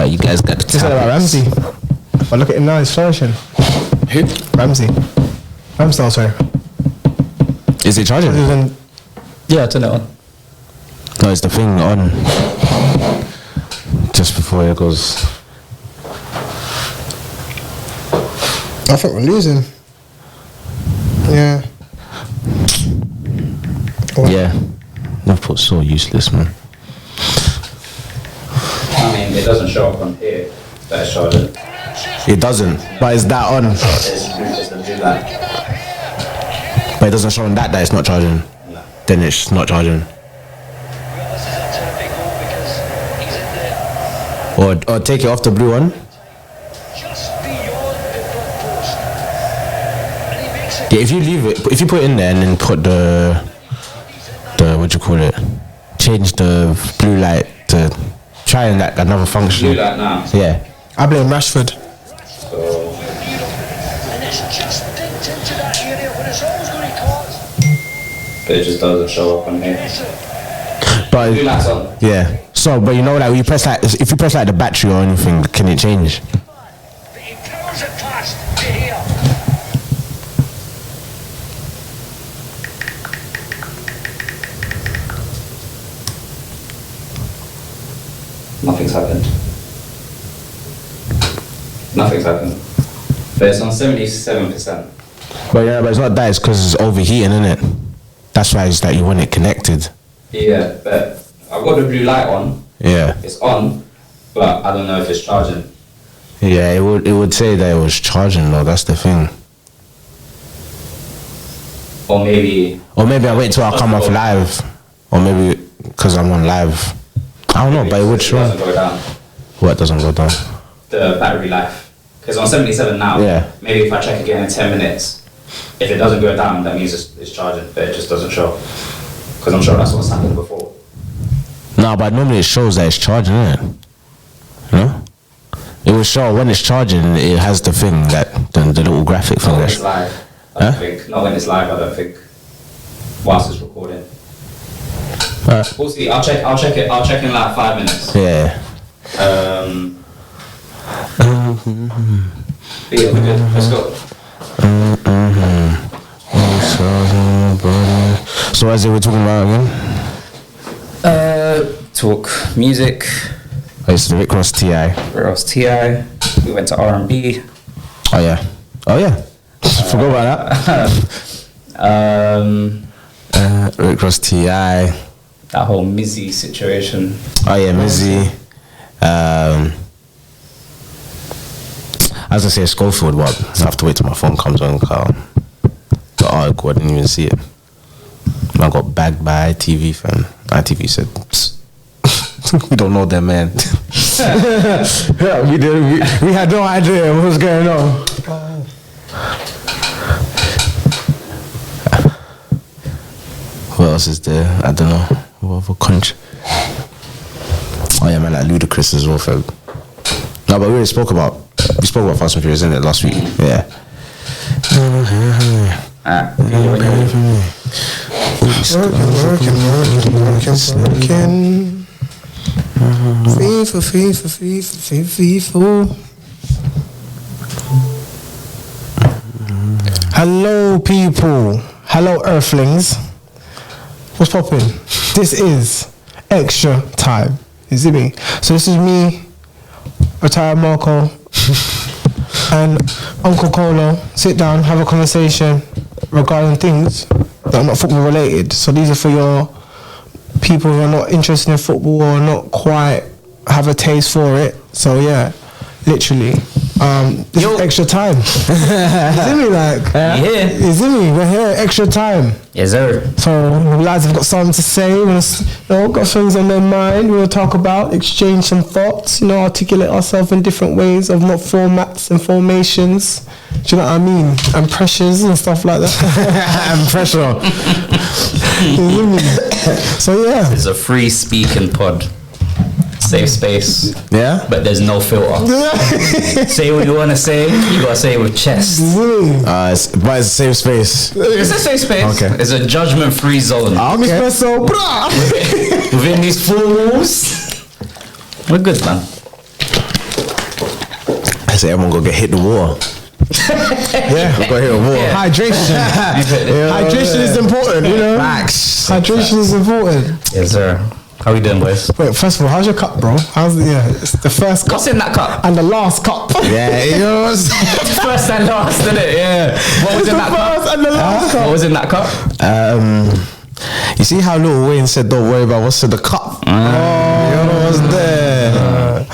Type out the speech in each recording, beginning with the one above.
You guys got the Just said about Ramsey. But look at him now, he's flourishing. Who? Ramsey. Ramsdale, sorry. Is it charging? Yeah, turn it on. No, it's the thing on. Just before it goes. I think we're losing. Yeah. Yeah. Liverpool's so useless, man. I mean, it doesn't show up on here that it's charging. It doesn't, but is that on? It's the blue light. But it doesn't show on that it's not charging. No. Then it's not charging. Or take it off the blue one. Yeah, if you leave it, if you put it in there and then put the what do you call it? Change the blue light to try and like another function. Blue light now. Yeah. I blame Rashford. So but it just doesn't show up on here. But Blue light's on. yeah. So, but you know, like when you press like, if you press like the battery or anything, can it change? Nothing's happened. Nothing's happened. But it's on 77%. But yeah, but it's not that. It's because it's overheating, isn't it? That's why it's that you want it connected. Yeah, but I've got the blue light on. Yeah. It's on, but I don't know if it's charging. Yeah, it would say that it was charging though. That's the thing. Or maybe I wait till I come off live, or maybe because I'm on live. I don't know, but it would show. It doesn't go down. What doesn't go down? The battery life. Because on 77 now. Yeah. Maybe if I check again in 10 minutes, if it doesn't go down, that means it's charging, but it just doesn't show. Because I'm sure that's what's happened before. No, but normally it shows that it's charging, isn't it? No? It will show when it's charging, it has the thing, that the little graphic thing. Not when it's live, I don't think. Not when it's live, I don't think. Whilst it's recording. We'll see, I'll check in like 5 minutes. Yeah. Yeah, we're good. Let's go. So what is it we're talking about again? Talk music. Oh, it's the Rick Ross T.I. Rick Ross T.I. We went to R&B. Oh yeah. Forgot about that. Rick Ross T.I. That whole Mizzy situation. Oh yeah, Mizzy. As I say, Schofield, what? I have to wait till my phone comes on. The article, I didn't even see it. I got bagged by ITV, fam. ITV said, we don't know them, man. Yeah, we had no idea what was going on. What else is there? I don't know. What other country? Oh yeah, man, like Ludacris as well, fam. No, but we spoke about Fast and Furious, innit, last week? Yeah. Working. FIFA. Hello, people. Hello, Earthlings. What's poppin'? This is Extra Time. You see me? So this is me, retired Marco, and Uncle Colo. Sit down, have a conversation regarding things that are not football related. So these are for your people who are not interested in football or not quite have a taste for it. So yeah, literally. This is Extra Time. You see me, like? Yeah. You see me? We're here, Extra Time. Yes, sir. So the lads have got something to say, got things on their mind, we'll talk about, exchange some thoughts, articulate ourselves in different ways of not formats and formations. Do you know what I mean? And pressures and stuff like that. And pressure. So yeah. It's a free speaking pod. Safe space. Yeah? But there's no filter. Say what you want to say, you gotta say it with chest. But it's a safe space. It's a safe space. Okay. It's a judgment-free zone. Okay. Within these four walls, we're good, man. I say everyone go get hit the water. Yeah, Go hit the water. hydration. Hydration is important, you know. Facts. Hydration is important. Yes, sir. How we doing, boys? Wait, first of all, how's your cup, bro? It's the first cup What's in that cup? and the last cup. Yeah, you know what I'm saying? First and last, isn't it? Yeah. What was in that First cup? and the last cup. What was in that cup? You see how Lil Wayne said, "Don't worry about what's in the cup." You know what's there?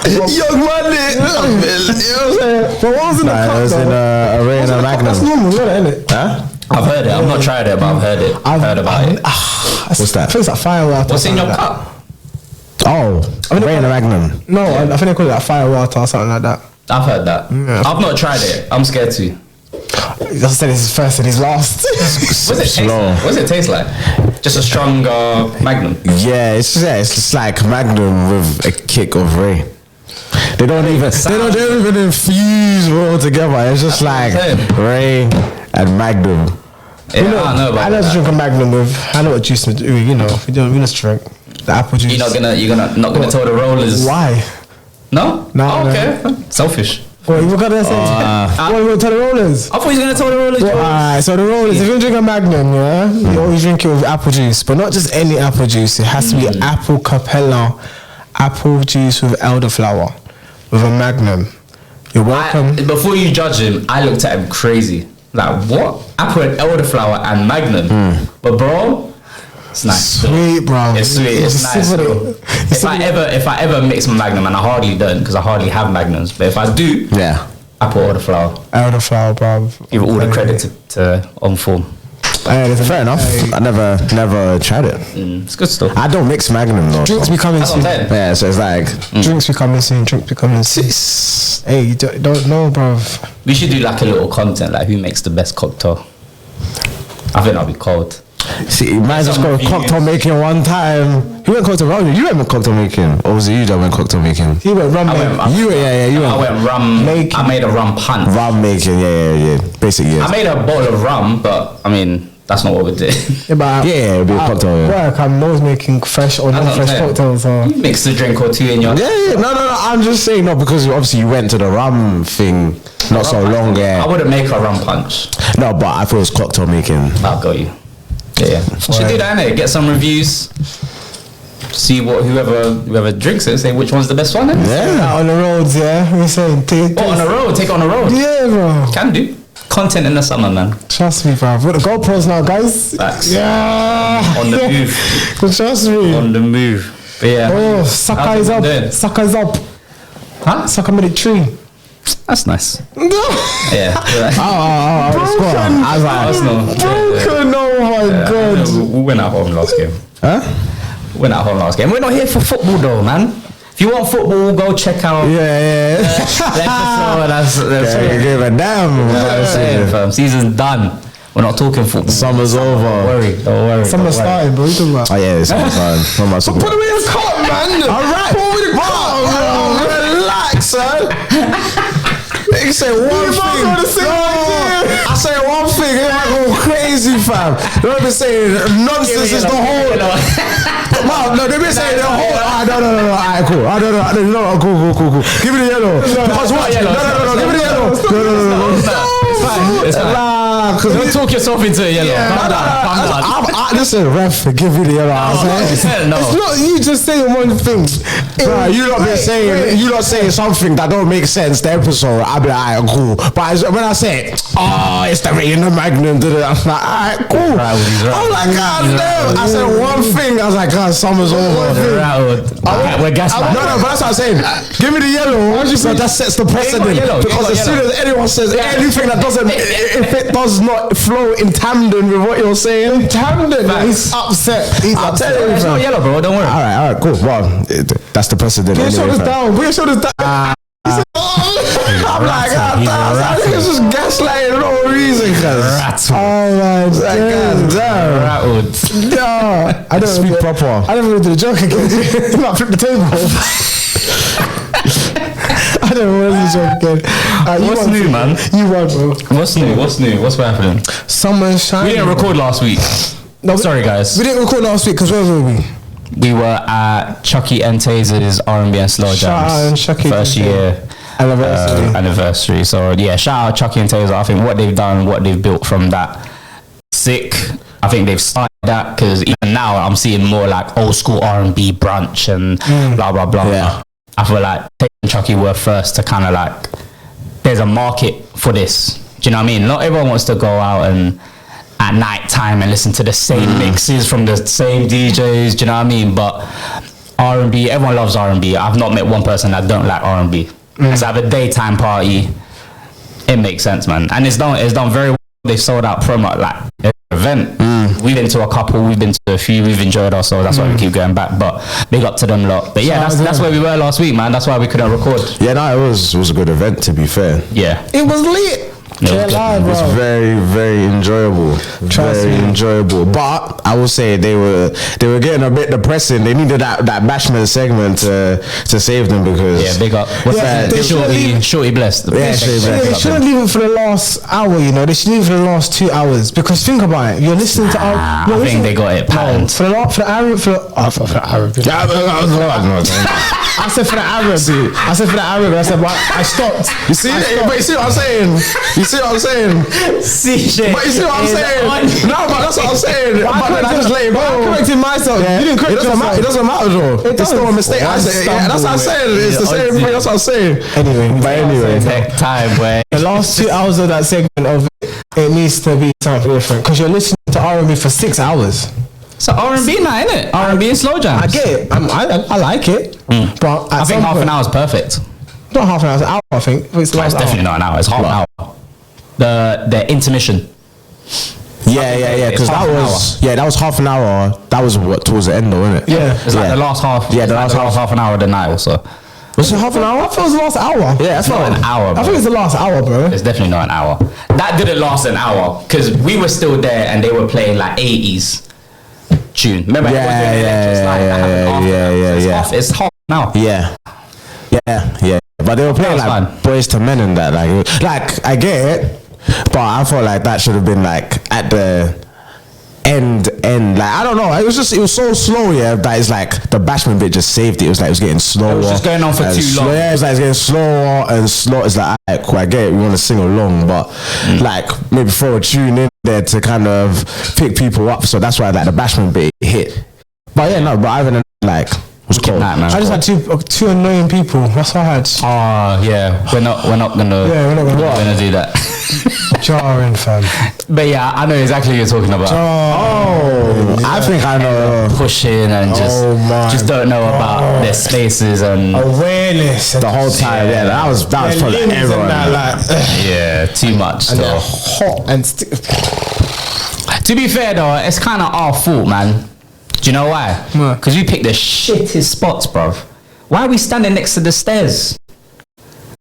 Young money. You know what I'm saying? But what was in the Nah, cup, it was though? in a Rain and That's Magnum. normal, isn't it? Huh? I've heard it. I've not tried it, but I've heard it. I've heard about it. What's that? I think it's like firewater. What's in your like cup? Oh, Rain and Magnum. that. No, I think they call it like firewater or something like that. I've heard that. Yeah. I've not tried it. I'm scared to. As I said, it's his first and his last. What's it taste Slow. like? What does it taste like? Just a stronger Magnum. Yeah, it's just like Magnum with a kick of Ray. They don't even infuse all together. It's just like Ray and Magnum. Yeah, I don't know about I know to that. drink a Magnum with. I know what juice to do. You know, if you don't, we just drink the apple juice. You're not gonna tell the rollers. Why? No? No, Oh, no. okay. Selfish. What you gonna say? What you gonna tell the rollers? I thought you were gonna tell the rollers. Well, alright, so the rollers, if you drink a Magnum, yeah, you always drink it with apple juice, but not just any apple juice. It has to be apple capella, apple juice with elderflower, with a Magnum. You're welcome. Before you judge him, I looked at him crazy. Like, what? Apple and elderflower and Magnum. But bro, it's nice. Sweet, bro. It's sweet. It's nice. Bro. If I ever mix my Magnum, and I hardly don't because I hardly have Magnums, but if I do, Yeah. apple elderflower. Elderflower, bro. Give all the credit to On Form. Fair enough. I never tried it. It's good stuff. I don't mix Magnum though. Drinks be coming That's what I'm soon. saying. Yeah, so it's like Drinks be coming soon. Drinks be coming soon. Hey, you don't know, bro. We should do like a little content, like who makes the best cocktail. I think that'll be cold. see, you might just go cocktail making one time. Who went cocktail making? You went cocktail making, or was it you that went cocktail making? He went rum making. You I went went rum. Making. I made a rum punch. rum making. Yeah. Basically, I yes. made a bottle of rum, but I mean that's not what we did. Yeah, but Yeah, it'll be a cocktail. Yeah. Work, I'm always making fresh or That's what I'm non-fresh saying. cocktails. So. Mix a drink or two in your. Yeah. No. I'm just saying, no, because obviously you went to the rum thing not so long. I Yeah. wouldn't make a rum punch. No, but I thought it was cocktail making. I'll go you. Yeah. Should do that, innit? Get some reviews. See what whoever drinks it, say which one's the best one. Innit? Yeah. Out on the roads, yeah. We're saying take Oh, on the road. Take it on the road. Yeah, bro. Can do. Content in the summer, man. Trust me, bro. We're the GoPros now, guys. Facts. Yeah. On the move. Trust me. On the move. But yeah. Oh, sucker How's is it up. doing? Sucker is up. Huh? Sucker made a tree. That's nice. Yeah. Broken. I was like, Arsenal. Broken. Oh my god. We went at home last game. huh? Went at home last game. We're not here for football though, man. If you want football, go check out. Yeah. That's Give a damn. what I'm saying, fam. Season's done. We're not talking football. Summer's over. Don't worry. Summer started, bro. What you talking about? Oh yeah, it's fine. What am I talking Put about? him in the cot, man. All right, relax, son. You say one thing. I say one thing. It might go crazy, fam. Don't be saying nonsense is the whole. No, they've been saying the whole. No. Alright, cool. No, cool. Give me the yellow. Because what? No. Give me the yellow. No. It's fine. Don't talk yourself into a yellow. Calm down. Listen, ref, give me the yellow. No. It's not you just saying one thing. Bro, you lot been saying you lot saying something that don't make sense. The episode, I'll be like, alright, cool. But when I say, it's the Rain and Magnum, I'm like, alright, cool. I'm like, God damn. I said one thing. I was like, God, summer's over. We're gaslighting. No, but that's what I'm saying. Give me the yellow. So that sets the precedent. yellow. Because as soon as anyone says anything that doesn't, if it does not flow in tandem with what you're saying, He's upset. I'll tell you. It's not yellow, bro. Don't worry. Alright, cool. Well, that's the precedent. Put your anyway, shoulders fam. down. Put your shoulders down. I'm like, I think it's just gaslighting for no reason, cuz. Oh my god. Damn. Rattled. No, I don't Speak proper. I don't want to do the joke again. You might flip the table. I don't want to do the joke again. What's new, man? You won, bro. What's new? What's happening? Summer's shining. We didn't record last week. Sorry, guys. We didn't record last week because where were we? We were at Chucky and Taser's R&B and Slow Shout out Jams. and Chucky First and year. anniversary. So yeah, shout out Chucky and Taser. I think what they've done, what they've built from that, sick. I think they've started that because even now I'm seeing more like old school R&B brunch and blah blah blah. Yeah. I feel like Taser and Chucky were first to kind of like, there's a market for this. Do you know what I mean? Not everyone wants to go out and at night time and listen to the same mixes from the same DJs. Do you know what I mean? But R&B, everyone loves R&B. I've not met one person that don't like R&B. Let's have a daytime party. It makes sense, man. And it's done very well. They sold out promo like every event. We've been to a couple, we've been to a few, we've enjoyed ourselves. That's why we keep going back. But big up to them lot. But yeah, that's where we were last week, man. That's why we couldn't record. Yeah, no, it was a good event, to be fair. Yeah. It was lit. It was very, very enjoyable. Enjoyable. But I will say they were getting a bit depressing. They needed that bashment segment to save them because big up. What's that? Shorty blessed. They shouldn't leave it for the last hour. You know, they should leave it for the last 2 hours because think about it. You're listening to I think they got it patterned. For the Arab. I said for the Arab. I said, well, I stopped. You see what I'm saying? See what I'm saying? But you see what I'm saying? No, but that's what I'm saying. But then I just let it go. I corrected myself. Yeah. You didn't correct yourself. It doesn't matter though. It's still a mistake. That's what I'm saying. It's the same thing. That's what I'm saying. Anyway. Take time, boy. The last 2 hours of that segment of it needs to be something different because you're listening to R&B for 6 hours. So R&B night, innit? R&B and slow jams. I get it. I like it. But I think half an hour is perfect. Not half an hour, it's an hour, I think. It's definitely not an hour. It's half an hour. The intermission. Yeah. Because that was half an hour. That was towards the end, though, isn't it? Yeah. It's like the last half. Yeah, the last half an hour of the night, also. Was it half an hour? I thought it was the last hour. Yeah, that's not an hour, bro. I think it's the last hour, bro. It's definitely not an hour. That didn't last an hour because we were still there and they were playing like 80s tune. Remember? It's half an hour. Yeah. But they were playing like Boys to Men and that. Like I get it, but I felt like that should have been like at the end. Like I don't know. It was so slow. Yeah, that it's like the bashment bit just saved it. It was like it was getting slower. It was just going on for too long. Yeah, it's like it's getting slower and slow. It's like cool, I get it. We want to sing along, but like maybe throw a tune in there to kind of pick people up. So that's why like the bashment bit hit. But yeah, no. But other than like. Cool. Night, man. I just had two annoying people. That's what I had. Oh yeah, we're not gonna do that. Jarring, fam. But yeah, I know exactly what you're talking about. I think I know. Pushing and just don't know about their spaces and awareness the whole time. Yeah, that was probably everyone. Yeah, too much. And they're hot and to be fair though, it's kind of our fault, man. Do you know why? Because we picked the shittest spots, bruv. Why are we standing next to the stairs?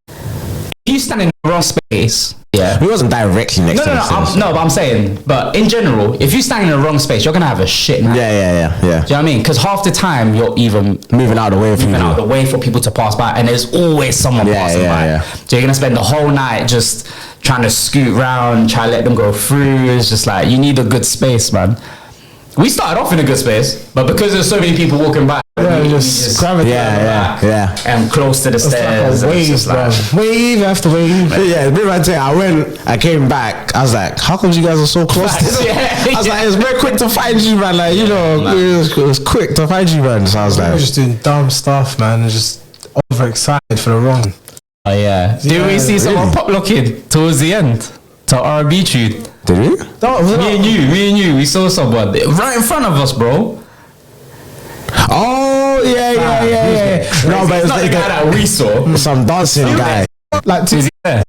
If you stand in the wrong space, we wasn't directly next to the stairs. But I'm saying, but in general, if you stand in the wrong space, you're gonna have a shit night. Yeah. Do you know what I mean? Because half the time you're even moving out of the way for people to pass by, and there's always someone passing by. Yeah. So you're gonna spend the whole night just trying to scoot round, try to let them go through. It's just like you need a good space, man. We started off in a good space, but because there's so many people walking by, we just gravitate and close to the stairs. Wave after wave. Yeah, I came back. I was like, how come you guys are so close? I was like, it's very quick to find you, man. Like, you know, it was quick to find you, man. So I was like, we're just doing dumb stuff, man. And just overexcited for the wrong. Oh yeah. Did we see someone pop locking towards the end to R&B tune? Did we? Me and you, we saw someone right in front of us, bro. Oh yeah. No, but it's not the guy that we saw. Some dancing guy. Like, is he there?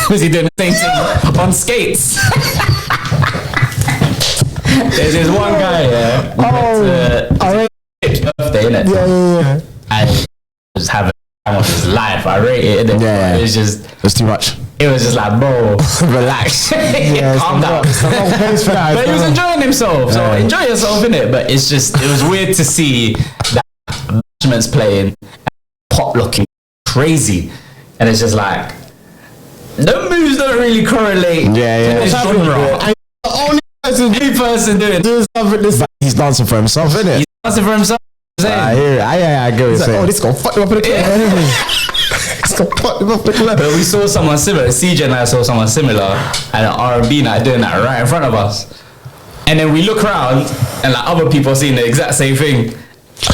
Was he doing the same thing on skates? There's one guy here. Birthday, innit? Yeah. And he was having time of his life. I rate it, innit? Yeah. It was just. It's too much. It was just like, bro, relax. Calm down. But he was enjoying himself. So enjoy yourself, innit? But it was weird to see that instruments playing and pop looking crazy. And it's just like, the moves don't really correlate to the genre. And the only person doing something he's dancing for himself, innit? He's dancing for himself. I get what you're saying. Oh, this is gonna fuck you up in the club. But we saw someone similar. CJ and I saw someone similar at an R&B night doing that right in front of us. And then we look around and like other people seeing the exact same thing.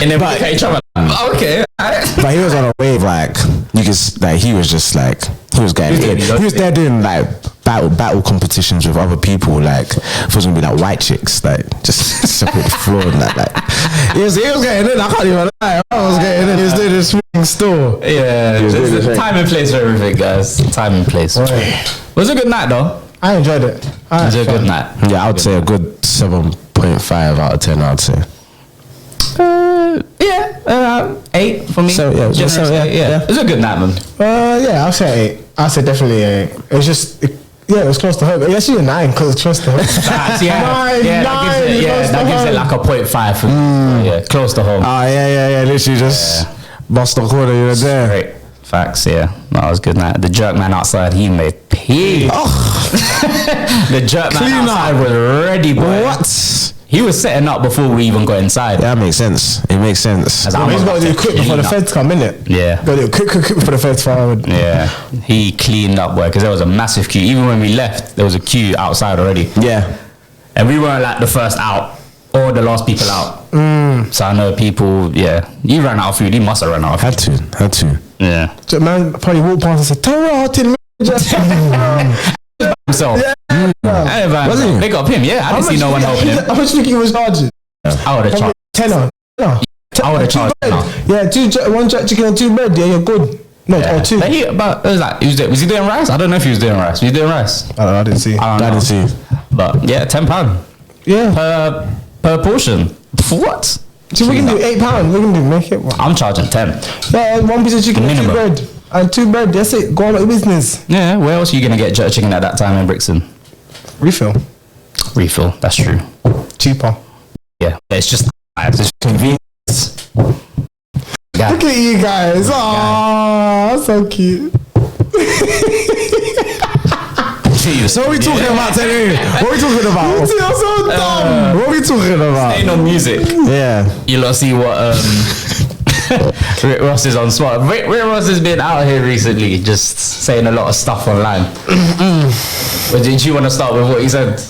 And then we look at each other like, oh, okay. But he was on a wave, like you could, like he was just like he was getting in. He was there doing like battle competitions with other people, like it was gonna be like white chicks, like just separate the floor and that. Like he was getting in. I can't even lie. I was getting in. He was doing this swing store. Yeah, there's a time and place for everything, guys. Time and place. It was a good night though. I enjoyed it. It was a good night. Yeah, I would say a good 7.5 out of 10. I'd say. 8 for me. So yeah, yeah. It was a good night, man. Yeah, I'll say 8. I'll say definitely 8. It was just, it was close to home. It's actually a 9 because it's close to home. That gives it like a 0.5 for me. Yeah, close to home. Yeah. Literally just bust the corner. You were there. Great. Facts, yeah. That was a good night. The jerk man outside, he made pee. The jerk man outside was ready, boy. What? He was setting up before we even got inside. Yeah, that makes sense. It makes sense. He's got to do it quick before the feds come, innit? Yeah. Got to do it quick before the feds come. Yeah. He cleaned up, boy, because there was a massive queue. Even when we left, there was a queue outside already. Yeah. And we weren't like the first out or the last people out. So I know people, he ran out of food. He must have run out of food. Had to. Yeah. So man probably walked past and said, "Tara, himself. Hey, man, they got him. Yeah, I didn't see no one helping him. How much do you think he was charging? I would have charged. Tenner. I would have charged. Yeah, one jerk chicken and 2 bread. Yeah, you're good. No, or 2. But it was like, was he doing rice? I don't know if he was doing rice. Was he doing rice? I don't know. I didn't see. I didn't see. But yeah, £10. Yeah. Per portion. For what? So we can do £8. We can do make it. I'm charging 10. Yeah, 1 piece of chicken and 2 bread. And 2 bread, that's it. Go on with your business. Yeah, where else are you going to get jerk chicken at that time in Brixton? Refill, that's true. cheaper. Yeah, it's just convenience. Yeah. Look at you guys. Oh, so cute. So what are we talking about today? What are we talking about? You're so dumb. What are we talking about? Staying on music. Yeah. You lot see what Rick Ross is on spot. Rick Ross has been out here recently, just saying a lot of stuff online. But did you want to start with what he said?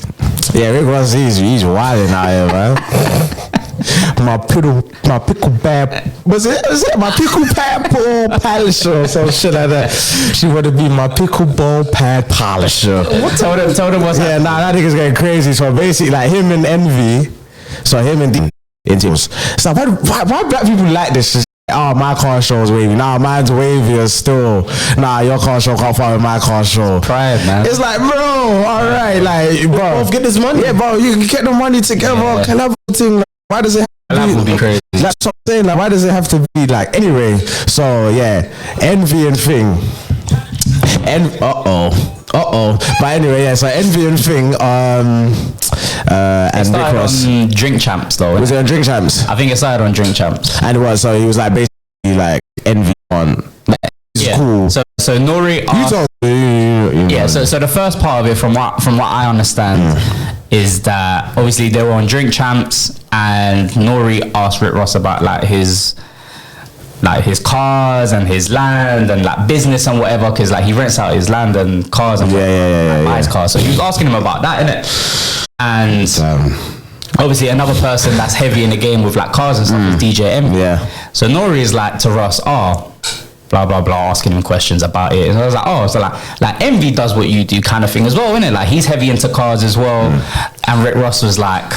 Yeah, Rick Ross, he's wilding out here, man. My pickle bad. Was it my pickle pad ball polisher or some shit like that? She want to be my pickle ball pad polisher. Tell them what's happening. That nigga's getting crazy. So basically, like him and Envy. So him and D. So why black people like this? Just, oh, my car show is wavy. Nah, mine's wavier still. Nah, your car show can't follow my car show. Pride, man. It's like, bro, all right, like, bro, Both get this money. yeah, bro, you can get the money together. Yeah. Collaborating. Like, why does it have That to would be crazy. That's what I'm saying. Like, why does it have to be like anyway? So yeah, Envy and Thing. And But anyway, yeah. So Envy and Thing. And Rick Ross. On Drink Champs though. Was it on Drink Champs? I think it started on Drink Champs. And it was, so he was like basically like Envy on. It's cool. So Nori You asked, told me. yeah. So the first part of it, from what I understand, is that obviously they were on Drink Champs, and Nori asked Rick Ross about like his cars and his land and like business and whatever, because like he rents out his land and cars and buys cars. So he was asking him about that, innit? And obviously another person that's heavy in the game with like cars and stuff is DJ Envy. Yeah. So Nori is like to Ross, blah blah blah, asking him questions about it. And I was like, so like Envy does what you do kind of thing as well, innit? Like he's heavy into cars as well. And Rick Ross was like,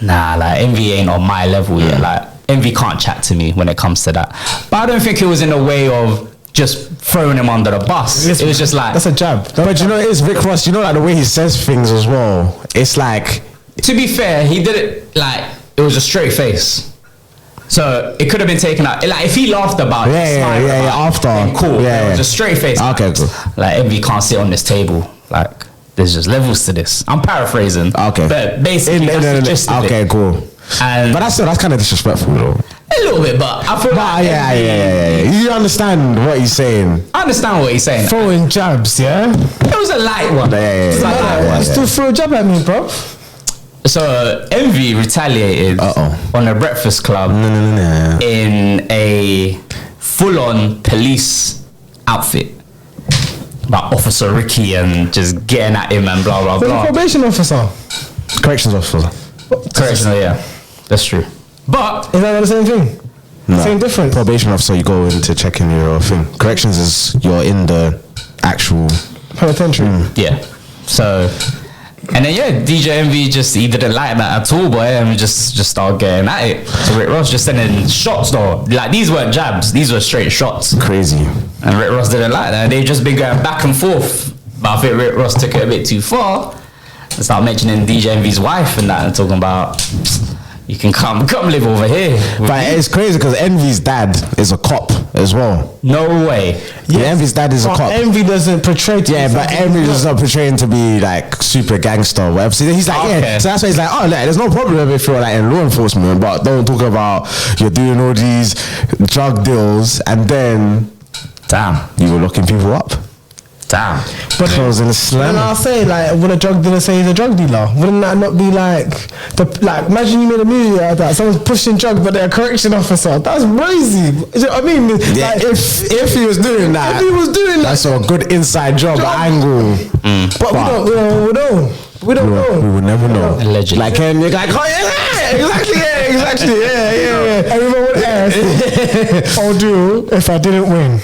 nah, like Envy ain't on my level yet. Like Envy can't chat to me when it comes to that. But I don't think it was in a way of just throwing him under the bus. It was just like, that's a jab. But you know, it is Rick Ross. You know, like the way he says things as well. It's like, to be fair, he did it like it was a straight face. So it could have been taken out. Like if he laughed about it, after, then cool. It was a straight face. Okay, cool. Like Envy can't sit on this table. Like there's just levels to this. I'm paraphrasing. Okay. But basically, that's the gist of it. Okay, cool. And but that's kind of disrespectful though. a little bit, but I feel like yeah. You understand what he's saying. I understand what he's saying. Throwing jabs, yeah? It was a light one. Yeah. Still throw a jab at me, bro. So Envy retaliated on a Breakfast Club in a full-on police outfit about Officer Ricky and just getting at him and blah blah But the blah. probation officer. Corrections officer. Correctional, yeah, that's true. But Is that not the same thing? No. Same difference. Probation officer, you go in to check in your thing. Corrections is you're in the actual Penitentiary. yeah, so. And then yeah, DJ Envy he didn't like that at all, boy, and we just started getting at it. So Rick Ross just sending shots though, like these weren't jabs, these were straight shots. crazy. And Rick Ross didn't like that. They've just been going back and forth, but I think Rick Ross took it a bit too far and started mentioning DJ Envy's wife and that, and talking about you can come live over here. But it's crazy because Envy's dad is a cop as well. No way. Yeah, Envy's dad is a But cop. Envy doesn't portray to Yeah, but Envy is not portraying to be like super gangster or whatever. So he's like, Okay. yeah. So that's why he's like, oh, like, there's no problem if you're like in law enforcement, but don't talk about you're doing all these drug deals and then Damn. you were locking people up. Damn. But Closing the then slam. I'll say, like, when a drug dealer say he's a drug dealer, wouldn't that not be like imagine you made a movie out of that, someone's pushing drugs but they're a correction officer. That's crazy. You know what I mean? Yeah, Like, if he was doing that, if he was doing that, that's a good inside job angle. but we don't know. We don't know. We will never know. Allegedly. Like, and you're like, oh yeah, exactly, yeah. Everyone would ask, or do if I didn't win.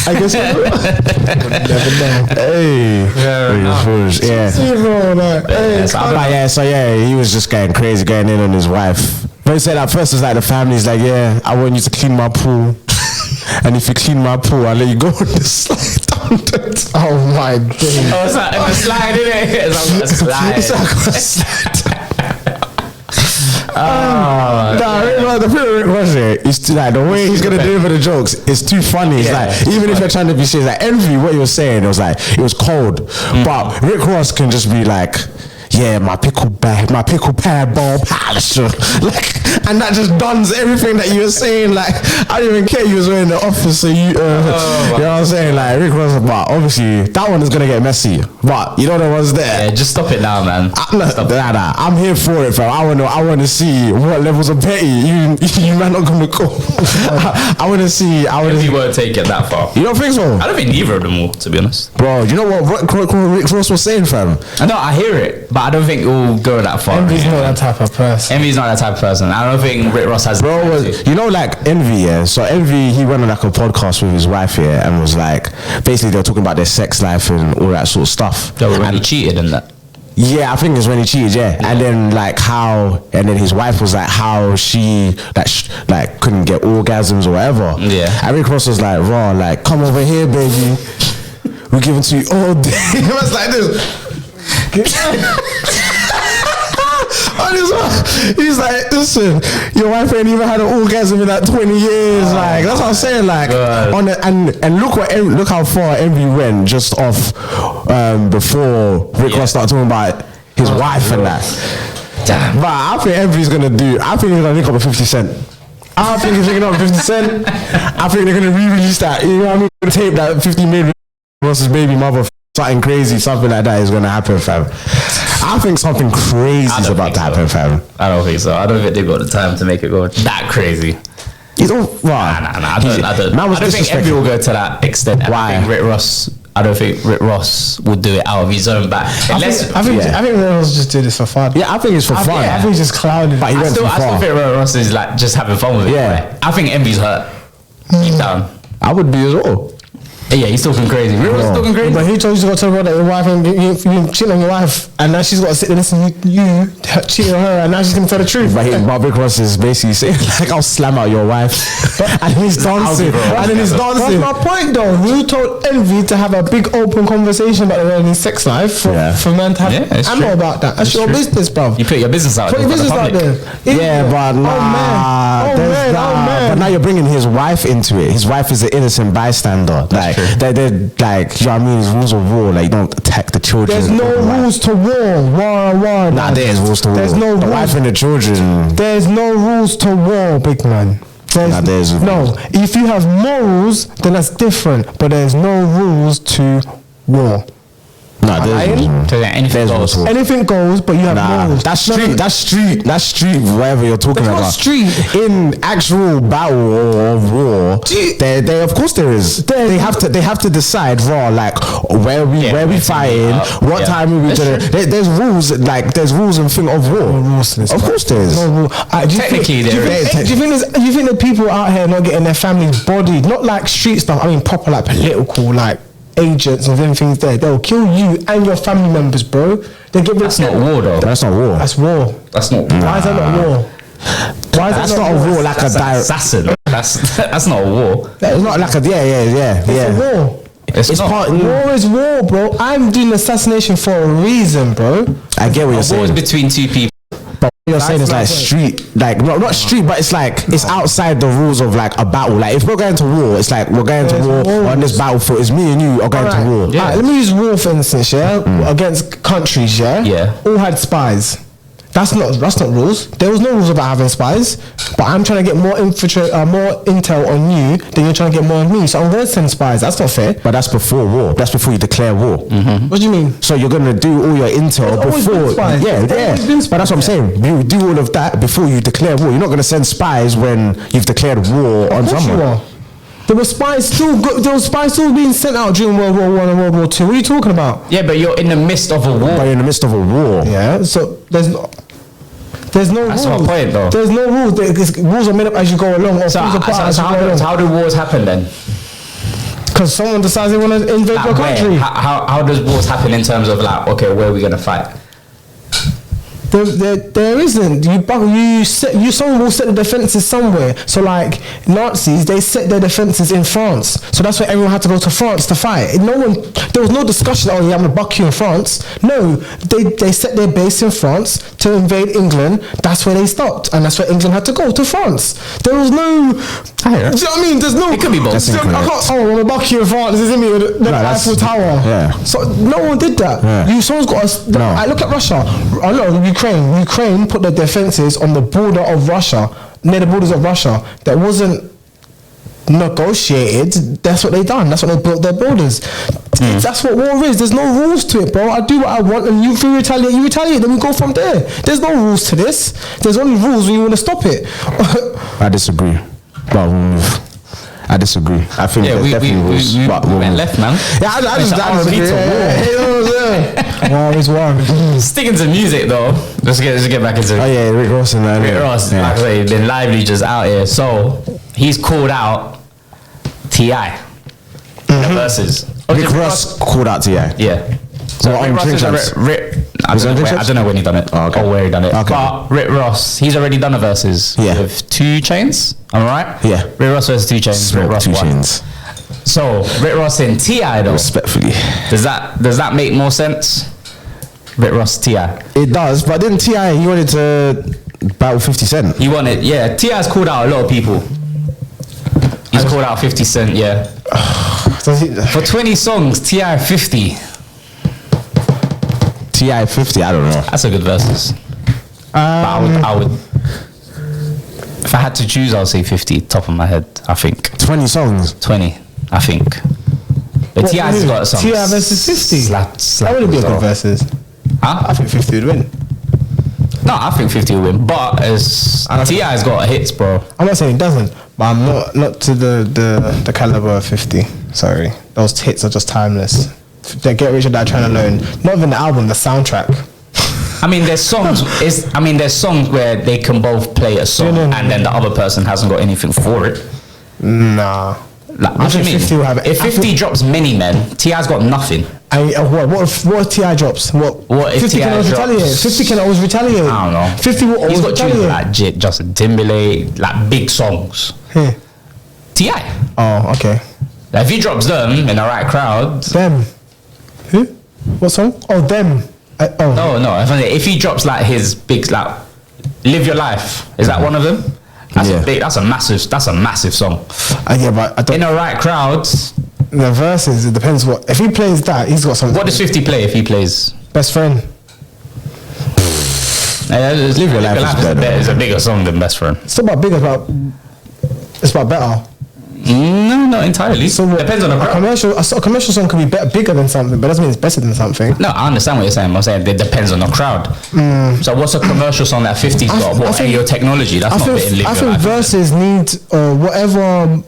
I guess we would never know. Hey, yeah. So he was just going crazy, going in on his wife. But he said at first it's like the family's like, yeah, I want you to clean my pool, and if you clean my pool, I'll let you go on the slide down the Oh my days. Oh, it's like a slide, isn't it? It's like a slide. It's like a slide. The Rick Ross it's too, like the way he's gonna deliver the jokes is too funny. It's like even if you're trying to be serious, like Envy, what he was saying, it was like it was cold, but Rick Ross can just be like, yeah, my pickle pad ball polish, like, and that just dones everything that you were saying. Like, I didn't even care you was wearing the office, so you know what I'm saying? Like, Rick Ross, but obviously that one is gonna get messy. But you know the ones there. Yeah, just stop it now, man. I'm here for it, fam. I want to see what levels of petty you man not gonna go. I want to see. Envy won't take it that far. You don't think so? I don't think neither of them will, to be honest. Bro, you know what Rick Ross was saying, fam? I know, I hear it, but I don't think it will go that far. Envy's not that type of person. Envy's not that type of person. I don't think Rick Ross has. Bro, you know, like Envy, yeah. So Envy, he went on like a podcast with his wife here, and was like, basically they were talking about their sex life and all that sort of stuff. When he cheated and that. Yeah, I think it's when he cheated, yeah. And then and then his wife was like how she like couldn't get orgasms or whatever. Yeah. And Rick Ross was like, raw, like, come over here, baby. We're giving to you all day. It was like this. He's like, listen, your wife ain't even had an orgasm in like 20 years. Like, that's what I'm saying. Like, and look how far Envy went just off before Rick Ross started talking about his wife and that. Damn. But I think Envy's gonna link up with 50 Cent. I think he's linking up with 50 Cent. I think they're gonna re-release that. You know what I mean? Tape that 50 made Ross's baby mother. Something crazy, something like that is gonna happen, fam. I think something crazy is about to happen, fam. I don't think so. I don't think they've got the time to make it go that crazy. You don't. Nah. I don't think Envy will go to that extent. Why? I don't think Rick Ross would do it out of his own back. I think Rick Ross just did this for fun. Yeah, I think it's for fun. I think he's just clouded. But he went too far. I still think Rick Ross is like just having fun with it. Yeah. I think Envy's hurt. Deep down. I would be as well. Yeah, he's talking crazy. Rick Ross talking crazy. But he told you to go tell her that your wife and you cheating on your wife, and now she's got to sit and listen to you cheating on her, and now she's gonna tell the truth. But Rick Ross is basically saying like, I'll slam out your wife, and he's dancing, That's my point, though. You told Envy to have a big open conversation about his sex life for man to have. Yeah, I know about that. That's your business, bro. You put your business out Put there. your business out there. Yeah, but nah. Oh man. But now you're bringing his wife into it. His wife is an innocent bystander. They're like, you know what I mean? There's rules of war. Like, you don't attack the children. There's no rules to war. Nah, there's rules to war. There's no the rules. wife and the children. There's no rules to war, big man. No. If you have morals, then that's different. But there's no rules to war. No, Nah, Anything goes. Anything goes, but you have rules. That's street. Whatever you're talking That's about. not street. In actual battle or war, they of course there is. They have to decide raw like where we fighting, what time we doing. There's rules and thing of war. Of course there is. Technically, do you think the people out here not getting their families bodied? Not like street stuff. I mean proper like political like agents and them things there. They'll kill you and your family members, bro. That's not war though. That's not war. That's war. That's not. Why is that not war? Why is That's that not a war like a direct assassin. That's not a war. It's not like a It's a war. It's not. War is war, bro. I'm doing assassination for a reason, bro. I get what you're saying. War is between two people. But what you're saying is like street, like not street, but it's like it's outside the rules of like a battle. Like if we're going to war, it's like we're going to war on this battlefield. It's me and you are going to war. Yeah. Alright, let me use war for instance, against countries, all had spies. That's not rules. There was no rules about having spies. But I'm trying to get more intel on you than you're trying to get more on me. So I'm going to send spies. That's not fair. But that's before war. That's before you declare war. Mm-hmm. What do you mean? So you're gonna do all your intel before. But that's what I'm saying. You do all of that before you declare war. You're not gonna send spies when you've declared war on someone. There were spies still being sent out during World War I and World War II. What are you talking about? Yeah, but you're in the midst of a war. But you're in the midst of a war. Yeah. So there's no That's rules. my point, though. There's no rules. Rules are made up as you go along. So how do wars happen then? Because someone decides they want to invade your country. How does wars happen in terms of like, okay, where are we gonna fight? There isn't. Someone will set the defences somewhere. So like Nazis, they set their defences in France. So that's why everyone had to go to France to fight. There was no discussion. Oh, yeah, I'm gonna buck you in France. No, they set their base in France to invade England. That's where they stopped, and that's where England had to go to France. There was no. Do you know what I mean? There's no. It could be both. I'm gonna buck you in France. This is me with the Eiffel Tower. Yeah. So no one did that. Yeah. Someone's got. I look at Russia. I know Ukraine. Ukraine put their defences on the border of Russia, near the borders of Russia. That wasn't negotiated. That's what they done. That's what they built their borders. That's what war is. There's no rules to it, bro. I do what I want, and you retaliate. You retaliate. Then we go from there. There's no rules to this. There's only rules when you want to stop it. I disagree. But we'll move. I disagree. I think there's definitely rules. We went left, man. Yeah, I just War is war. Sticking to music though. Let's get back into it. Oh yeah, Rick Ross and that. Rick Ross, like I say, been lively just out here. So he's called out T.I. in the verses. Rick Ross called out T.I. Yeah. So Well, Rick Ross is I don't know when he done it or where he done it. Okay. But Rick Ross, he's already done a verses with 2 Chainz. Am I right? Yeah. Rick Ross versus 2 Chainz. Rick Ross 2 won. Chainz. So Rick Ross and T.I. though. Respectfully. Does that make more sense? Rick Ross, T.I. It does, but then T.I. he wanted to battle 50 Cent. He wanted, yeah. T.I.'s called out a lot of people. He's called out 50 Cent, yeah. For 20 songs, T.I. 50. T.I. 50, I don't know. That's a good versus. But I would. If I had to choose, I would say 50. Top of my head, I think 20 songs. 20, I think. But T.I.'s got some. T.I. versus 50. Slap That wouldn't be a good versus. Huh? I think 50 would win. No, I think 50 will win. But T.I.'s got hits, bro. I'm not saying it doesn't, but I'm not to the caliber of 50. Sorry, those hits are just timeless. They Get Rich or Die Trying to Learn. Not even the album, the soundtrack. I mean, there's songs. There's songs where they can both play a song, and then the other person hasn't got anything for it. Nah. Like, what do you mean? 50 will have it. If 50 drops Many Men, T.I.'s got nothing. What if T.I. drops? What if 50 can always retaliate? 50 can always retaliate. I don't know. 50 will always He's got tunes retaliate. like Justin Timberlake, like big songs. T.I. Oh, okay. Like, if he drops them in the right crowd. Them. Who? What song? Oh, them. No. If he drops like his big, like Live Your Life, is that one of them? That's a massive song. Yeah, but I don't. In the right crowd. The verses, it depends what. If he plays that, he's got something. What does 50 play if he plays? Best Friend. Live Your Life is a bigger song than Best Friend. It's not about bigger, it's about better. No, not entirely. So depends on the crowd. A commercial song can be bigger than something, but doesn't mean it's better than something. No, I understand what you're saying. I'm saying it depends on the crowd. So what's a commercial song that 50's got? What, Ayo Technology? That's not bit in I think verses need whatever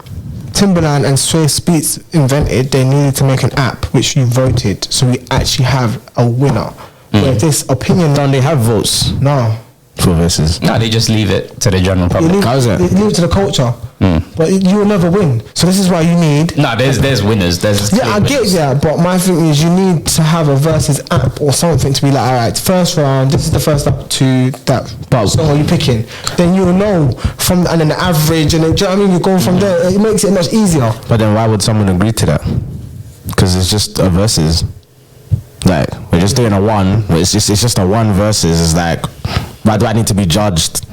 Timberland and Sway Speeds invented. They needed to make an app which you voted, so we actually have a winner. Where this opinion, Don't they have votes? No. For verses. No, they just leave it to the general public. How's it? Leave it to the culture. But you will never win. So this is why you need... No, there's winners. I get that, but my thing is you need to have a versus app or something to be like, alright, first round, this is the first up to that song are you picking. Then you'll know from, and then the average, and then, do you know what I mean? You go from there, it makes it much easier. But then why would someone agree to that? Because it's just a versus. Like, we're just doing a one, it's just a one versus. It's like, why do I need to be judged?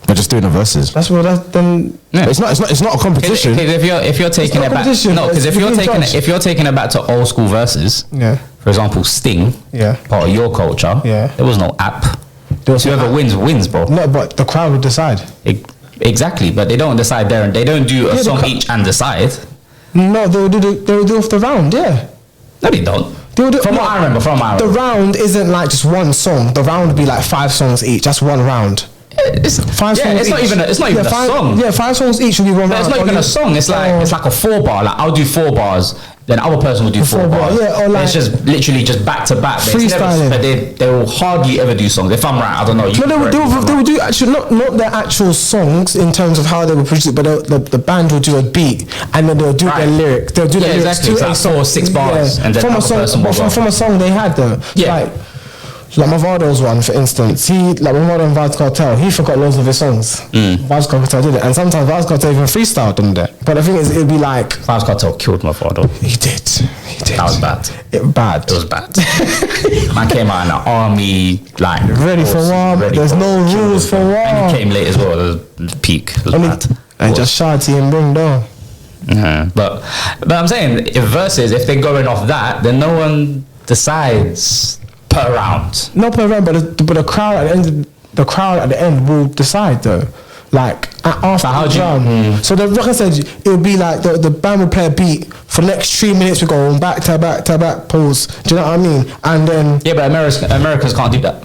We're just doing a versus. That's what then. Yeah. It's not a competition. If you're taking it back, no, because if you're taking it back to old school verses, for example, Sting, part of your culture, there was no app. Whoever wins, bro. No, but the crowd will decide. Exactly, but they don't decide there, and they don't do a song each and decide. No, they'll do off the round. Yeah. No, they don't. From what I remember, the round isn't like just one song. The round would be like 5 songs each. That's one round. It's not even a song. Yeah, 5 songs each would be one round. It's not even a song. It's like a 4-bar. Like I'll do 4 bars, then other person will do 4 bars. Yeah, or like it's just literally just back to back. Freestyling. But they will hardly ever do songs. If I'm right, I don't know. They will do actually not their actual songs in terms of how they will produce it, but the band will do a beat and then they'll do their lyric. They'll do the lyrics exactly. to like 4 or 6 bars, and then from a song they had though. Yeah. Like Mavado's one, for instance, Mavado and Vybz Kartel, he forgot loads of his songs. Vybz Kartel did it, and sometimes Vybz Kartel even freestyled them there. But the thing is, it'd be like Vybz Kartel killed Mavado. He did. That was bad. It was bad. Man came out in an army, like ready for war. There's no rules for war. And he came late as well. It was peak. It was bad. And just shouty and bring down. But I'm saying, if they're going off that, then no one decides per round. Not per round, but the crowd at the end will decide though. Like after the round. So like I said, it would be like the band would play a beat for the next 3 minutes. We go back to back to back pause. Do you know what I mean? And then but Americans can't do that.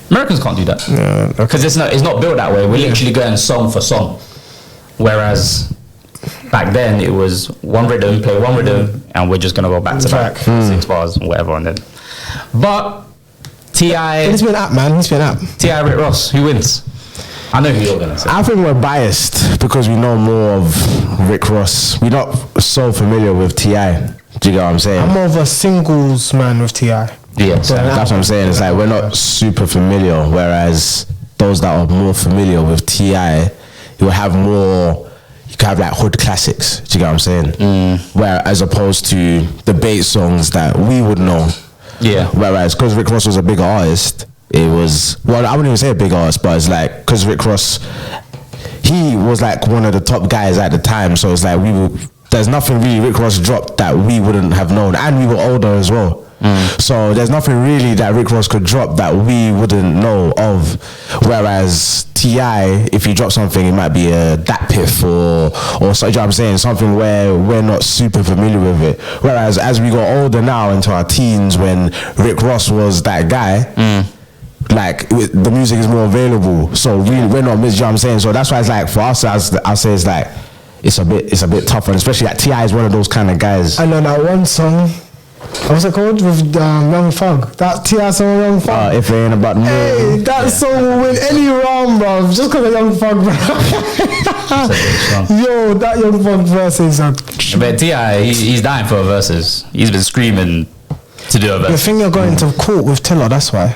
Americans can't do that because it's not built that way. We're literally going song for song, whereas back then it was one rhythm, play one rhythm, and we're just gonna go back to back 6 bars, whatever, and then. But T.I. It's been an app, man. It's been an app. T.I. Rick Ross, who wins? I know who you're gonna say. I think we're biased because we know more of Rick Ross. We're not so familiar with T.I. Do you get what I'm saying? I'm more of a singles man with T.I. Yeah, so that's what I'm saying. It's like we're not super familiar, whereas those that are more familiar with T.I., you will have more. You can have like hood classics. Do you get what I'm saying? Where as opposed to the bait songs that we would know. Yeah. Whereas because Rick Ross was a bigger artist, it was I wouldn't even say a big artist, but it's like because Rick Ross, he was like one of the top guys at the time. So it's like there's nothing really Rick Ross dropped that we wouldn't have known, and we were older as well. So there's nothing really that Rick Ross could drop that we wouldn't know of. Whereas T.I., if he drops something, it might be a Dat Piff or so, you know what I'm saying, something where we're not super familiar with it. Whereas as we got older now into our teens, when Rick Ross was that guy, like the music is more available. So really, we're not missing. You know what I'm saying? So that's why it's like for us, I'll say it's like it's a bit tougher, and especially like T.I. is one of those kind of guys. I know that one song. What's it called? With Young Thug. That T.I. song, Young Thug. If it ain't about me. Hey, that song will win any round, bro. Just because of Young Thug, bro. Yo, that Young Thug verse is But T.I., he's dying for a verses. He's been screaming to do a verse. You think you're going to court with Tiller, that's why.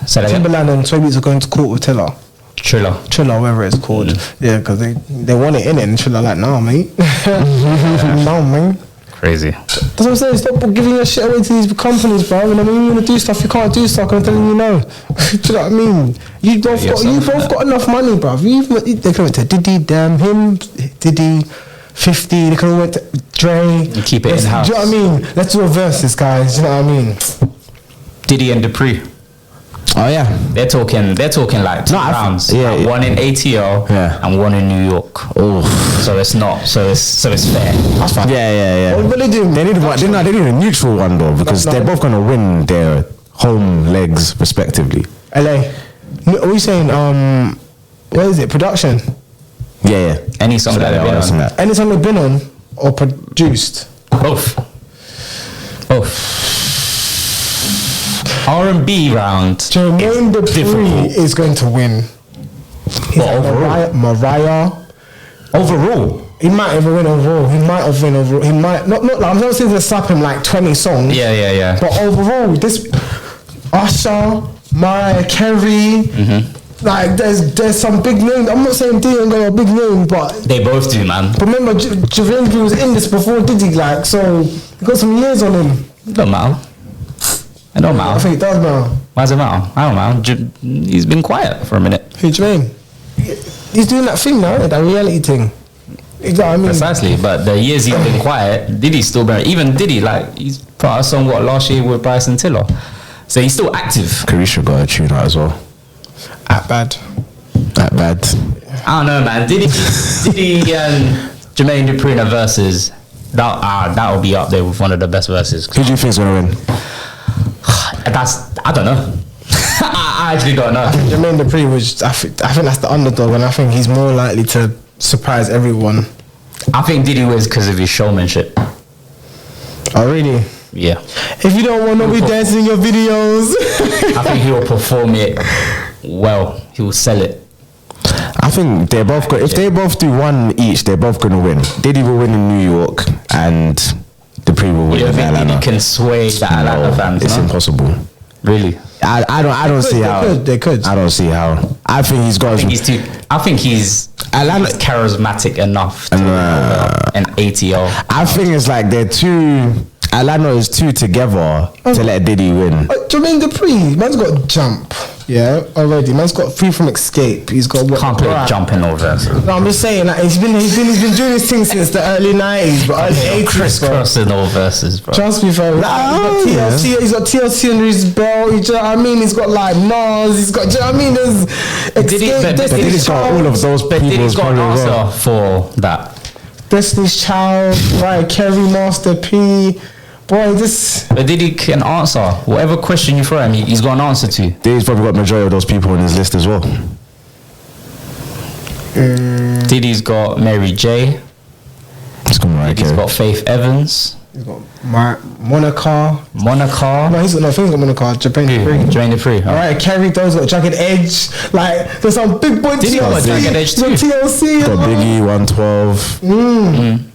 Timberland and Sway Beatz are going to court with Tiller. Triller, whatever it's called. Yeah, because they want it in it, and Triller like, nah, mate. No, man. Crazy. That's what I'm saying. Stop giving your shit away to these companies, bro. And when you want to do stuff, you can't do stuff. I'm telling you no. Do you know what I mean? You both got enough money, bro. They could have went to Diddy, damn him, Diddy, 50. They could have went to Dre. And keep it in house. Do you know what I mean? Let's do a versus, guys. Do you know what I mean? Diddy and Dupree. Oh yeah. They're talking like 2 rounds. Like one in ATL and one in New York. Oh, so it's not. So it's fair. That's fine. Yeah. What they do? They need one. They need a neutral one though, because they're both gonna win their home legs respectively. LA. What are you saying? What is it? Production. Yeah. Any song that they've been on. Any song they've been on or produced. Both. R&B round. Jermaine Dupri is going to win. He's like Mariah. Overall. He might even win overall. He might have win overall. He might not. I'm not saying to slap him like 20 songs. Yeah. But overall, this Usher, Mariah Carey. Like there's some big names. I'm not saying Diddy ain't got a big name, but they both do, man. But remember, Jermaine Dupri was in this before Diddy, like, so he got some years on him. It don't matter. It don't matter. I think it does matter. Why does it matter? I don't know. He's been quiet for a minute. Who, Jermaine? He's doing that thing now, that reality thing. You know what I mean? Precisely, but the years he's been quiet, Diddy's still been. Even Diddy, like, he's put out a song last year with Bryson Tiller, so he's still active. Carisha got a tune out as well. At bad. I don't know, man. Diddy and Jermaine Dupri in a versus. That'll be up there with one of the best verses. Who do you think's gonna win? I don't know. I actually don't know. Jermaine Dupri was. I think that's the underdog, and I think he's more likely to surprise everyone. I think Diddy wins because of his showmanship. Oh really? Yeah. If you don't want to be dancing in your videos, I think he will perform it well. He will sell it. I think they're both good. If they both do one each, they're both gonna win. Diddy will win in New York, and Dupri will win in Atlanta. Diddy can sway the Atlanta fans. It's impossible. Really? I don't see how. They could. I don't see how. I think he's got. I think he's Atlanta charismatic enough to an ATL. I think it's like they're too. Atlanta is too together to let Diddy win. Jermaine Dupri, man's got jump. Yeah, already. Man's got free from escape. He's got what? Can't play jumping over. No, I'm just saying, like, he's been doing this thing since the early 90s, but early 80s. Crisscrossing all verses, bro. Trust me, fam. He's got TLC under his belt. You know what I mean? He's got like Nas. He's got. Do you know what I mean? There's Diddy's got all of those people. Diddy's got an answer for that. Destiny's Child, Mariah Carey, Master P. Boy, this. But Diddy can answer whatever question you throw at him. He's got an answer to. Diddy's probably got the majority of those people on his list as well. Diddy's got Mary J. He's got Faith Evans. He's got Monica. No, he's got Monica. Jermaine Dupri. Alright, Carrie Doe's got Jagged Edge. Like, there's some big boy. Diddy got Jagged Edge too. TLC. Got Biggie 112.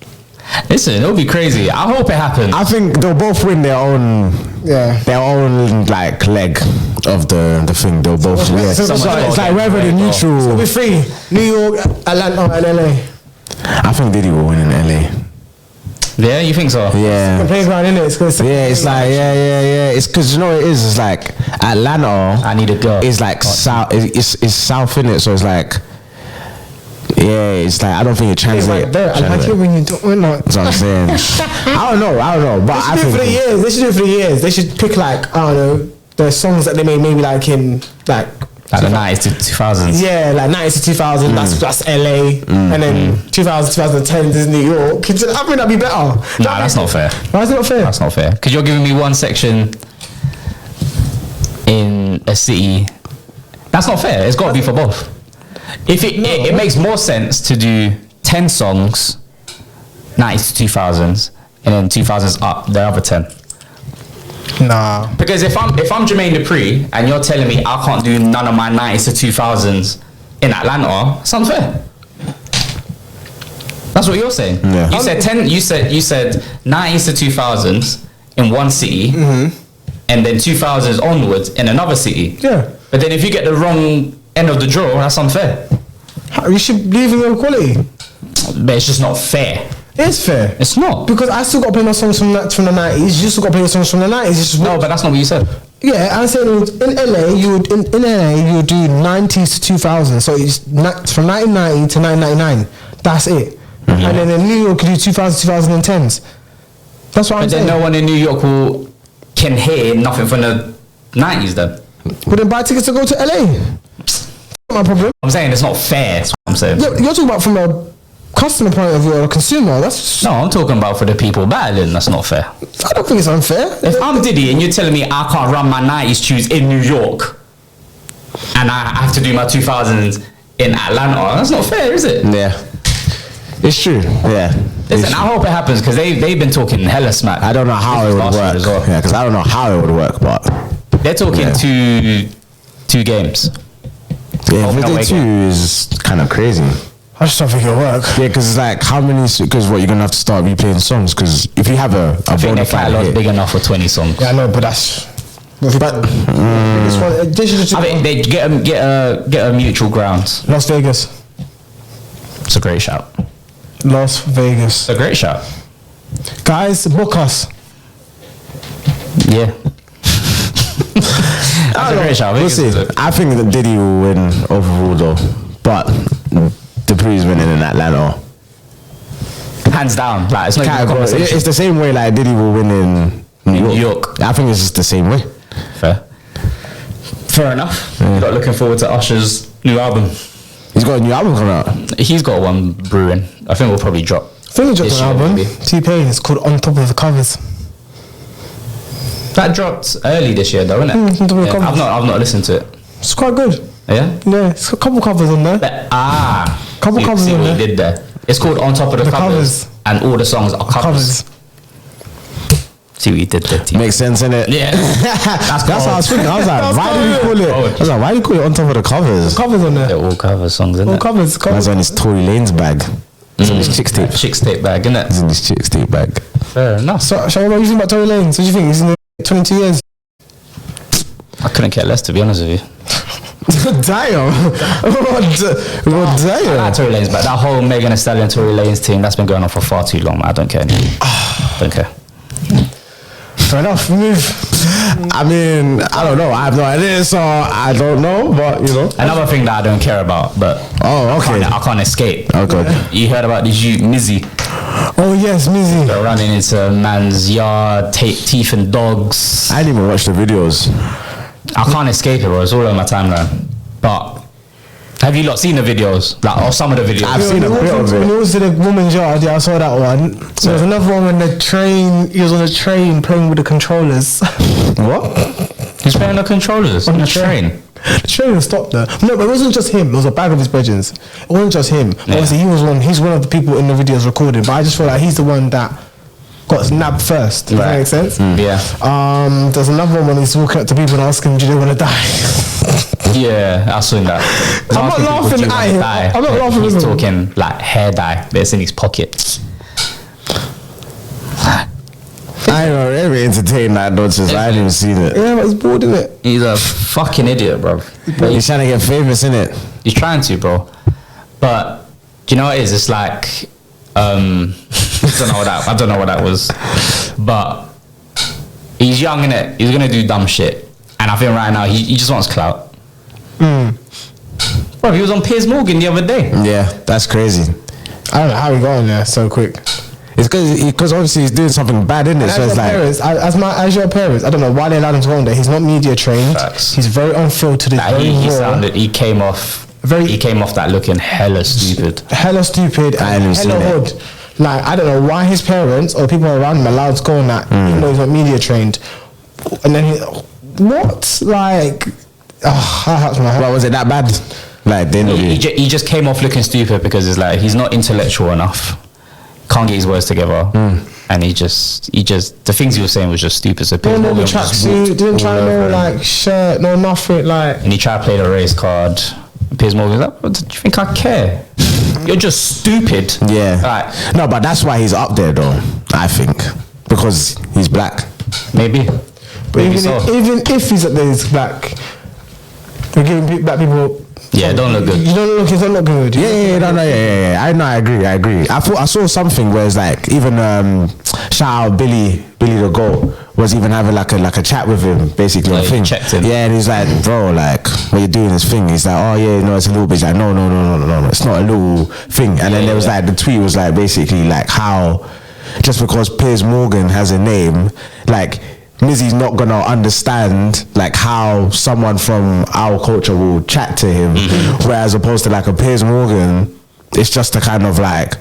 Listen, it'll be crazy. I hope it happens. I think they'll both win their own. Yeah. Their own like leg of the thing. They'll both. It's like whether the neutral. So we're free. New York, Atlanta, and LA. I think Diddy will win in LA. Yeah, you think so? Yeah. The playground, innit? It's like It's because you know what it is. It's like Atlanta. I need a girl. It's like south. It's south in it, so it's like. Yeah, it's like I don't think it translates. I like it when you don't win. That's what I'm saying. I don't know, but I think they should do it for the years. They should pick like I don't know the songs that they made maybe like in like the 90s to 2000s. Yeah, like 90s to 2000. That's LA, and then 2010 is New York. I think that'd be better. Nah, that's not fair. Why is it not fair? That's not fair. Because you're giving me one section in a city. That's not fair. It's got to be for both. If it makes more sense to do 10 songs, 90s to 2000s, and then 2000s up the other 10. Nah. Because if I'm Jermaine Dupri and you're telling me I can't do none of my 90s to 2000s in Atlanta, it's unfair. That's what you're saying. Yeah. You said 10. You said 90s to 2000s in one city, and then 2000s onwards in another city. Yeah. But then if you get the wrong end of the draw, that's unfair. You should believe in your quality. But it's just not fair. It's fair. It's not. Because I still got to play my songs from the 90s. You still got to play your songs from the 90s. No, but that's not what you said. Yeah, I said in LA you would do 90s to 2000. So it's from 1990 to 1999. That's it. And then in New York you do 2000 2010s. That's what I'm saying. But then no one in New York can hear nothing from the 90s then. Well, then buy tickets to go to LA. Not my problem. I'm saying it's not fair. That's what I'm saying. You're talking about from a customer point of view or a consumer. That's No, I'm talking about for the people battling. That's not fair. I don't think it's unfair. If I'm Diddy and you're telling me I can't run my 90s tunes in New York and I have to do my 2000s in Atlanta, that's not fair, is it? Yeah. It's true. Yeah. Listen, I hope it happens because they've been talking hella smack. I don't know how it would last year work. as well. Yeah, because I don't know how it would work, but They're talking two games. yeah, Home and away 52 is kind of crazy. I just don't think it'll work. Yeah, because it's like how many? Because what you're gonna have to start replaying songs. Because if you have a I think bona their fide catalog's hit, big enough for 20 songs. Yeah, I know, but that's. but I think they get a mutual ground. Las Vegas. It's a great shout. Las Vegas. It's a great shout. Guys, book us. Yeah. That's a great shout. we'll see. I think that Diddy will win overall though, but Dupree's winning in Atlanta. Hands down. Like it's not even a Category- conversation. It's the same way like Diddy will win in New York. I think it's just the same way. Fair enough. You're not looking forward to Usher's new album. He's got a new album coming out. He's got one brewing. I think we'll probably drop. I think he dropped this an year, album. maybe. T-Pain. It's called On Top of the Covers. That dropped early this year, though, isn't it? On Top of the Covers. I've not listened to it. It's quite good. Yeah. Yeah, it's got a couple covers on there. Couple see, covers see on what there. he did there. It's called On Top of the covers, and all the songs are covers. See what he did there, T. Makes sense, innit? Yeah. That's what I was thinking. I was like, That's why did he call it? I was like, why do you call it On Top of the Covers? Covers on there. They're all cover songs, isn't All it? covers. That's on his Tory Lanez bag. It's on his chicks tape. Chicks tape bag, isn't It's it? in his chicks tape bag. Fair enough. So, shall we think about Tory Lanez? What do you think? He's in the 22 years. I couldn't care less, to be honest with you. Damn. What I damn? like Tory Lanez, but that whole Megan Thee Stallion Tory Lanez team, that's been going on for far too long. I don't care anymore. Don't care. Fair enough. Move. I mean, I don't know. I have no idea, so I don't know. But you know, Another thing that I don't care about, but oh, okay. I can't escape. Okay. You heard about this Mizzy Oh yes, Mizzy. running into a man's yard, teeth and dogs. I didn't even watch the videos. I can't escape it, bro. It's all on my timeline. But have you lot seen the videos? Like, or some of the videos? I've seen a bit of When he it. was to the woman's yard, yeah, I saw that one. So there was another one when the train. He was on the train playing with the controllers. What? He's playing the controllers on the train. The train was stopped there. No, but it wasn't just him. It was a bag of his brethren. It wasn't just him. Obviously, he was one. He's one of the people in the videos recording. But I just feel like he's the one that got nabbed first. Does that make sense? Yeah. There's another one when he's walking up to people and asking, "Do they want to die?" Yeah, I saw that. I'm not laughing at him. I'm not laughing He's with him. talking like hair dye, but it's in his pocket. I don't know. Every entertained that nonsense. I hadn't even seen it. Yeah, but he's bored, isn't it? He's a fucking idiot, bro. But He's trying to get famous, innit? he's trying to, bro. But do you know what it is? It's like I don't know what that was. But he's young, innit? He's gonna do dumb shit. And I think right now he just wants clout. Bro, he was on Piers Morgan the other day. Yeah, that's crazy. I don't know how he got in there so quick. It's because obviously he's doing something bad, isn't it? So it's like, As your parents, I don't know why they allowed him to go on there. He's not media trained. Facts. He's very unfiltered. Like, he came off that looking hella stupid. hella stupid I and haven't seen hella it. hood. Like, I don't know why his parents or people around him allowed to go on that, even though he's not media trained. And then what? Like, that hurts my heart. well, was it that bad? Like, the interview. He just came off looking stupid because it's like he's not intellectual enough. Can't get his words together. And he just the things he was saying was just stupid. So Piers Didn't know the Morgan just tracksuit, walked didn't all try over no him. like shirt, no nothing. Like, And he tried to play the race card. Piers Morgan's like, what, do you think I care? You're just stupid. Yeah. Right. No, but that's why he's up there, though. I think because he's black. Maybe. but Maybe even, so. even if he's up there, he's black. We're giving black people. Yeah, it don't look good. You don't look. It's not looking good. Yeah. I agree. I saw something where it's like even shout out Billy the Goat was even having like a chat with him basically on Yeah, a he thing. checked him. Yeah, and he's like, bro, like what you doing this thing? He's like, oh yeah, no, it's a little bit. He's like, no, it's not a little thing. And then there was like the tweet was like basically like how just because Piers Morgan has a name, like Mizzy's not gonna understand like how someone from our culture will chat to him, whereas opposed to like a Piers Morgan, it's just to kind of like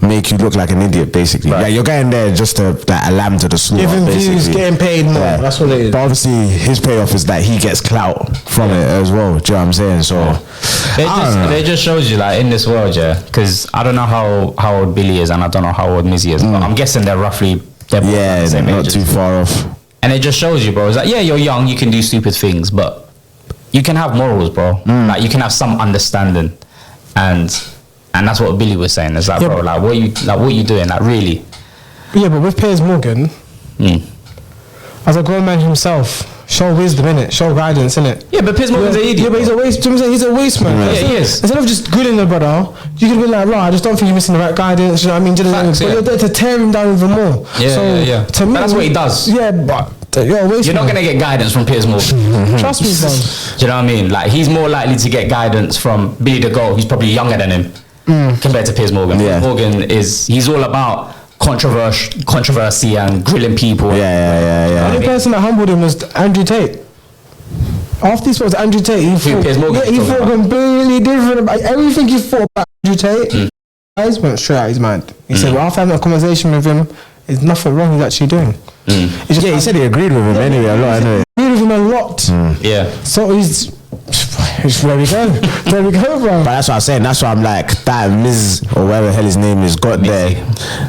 make you look like an idiot, basically. Right. Like you're going there just to like a lamb to the slaughter, Giving basically. views, getting paid more. Yeah. That's what it is. But obviously, his payoff is that he gets clout from it as well. Do you know what I'm saying? So It just shows you, like, in this world, because I don't know how old Billy is, and I don't know how old Mizzy is, but I'm guessing they're both the same not age. too far off. And it just shows you, bro. It's like, yeah, you're young, you can do stupid things, but you can have morals, bro. Like, you can have some understanding, and that's what Billy was saying. It's like, bro, like, what you doing? Like, really? Yeah, but with Piers Morgan, as a grown man himself, show wisdom, innit? Show guidance, innit? Yeah, but Piers Morgan's an idiot. Yeah, but he's a waste. He's a waste man. Yeah, he is. Instead of just grilling the brother, you could be like, "Right, I just don't think you're missing the right guidance." You know what I mean? Facts, But you're there to tear him down even more. Yeah. To me, But that's what he does. Yeah, but you're a waste. You're not man. gonna get guidance from Piers Morgan. Trust me, bro. Do you know what I mean? Like, he's more likely to get guidance from Billy the Goat, who's probably younger than him, compared to Piers Morgan. Yeah. Piers Morgan he's all about controversy and grilling people. The only person that humbled him was Andrew Tate. After he spoke to Andrew Tate, he thought, Piers Morgan he talking thought about? completely different about everything he thought about Andrew Tate. Guys went straight out his mind. He said, well, after having a conversation with him, there's nothing wrong he's actually doing. It's just He said he agreed with him anyway a lot. Anyway. agreed with him a lot. Yeah. So he's where we go. There we go, bro. But that's what I'm saying. That's why I'm like that Miz or whatever the hell his name is got there.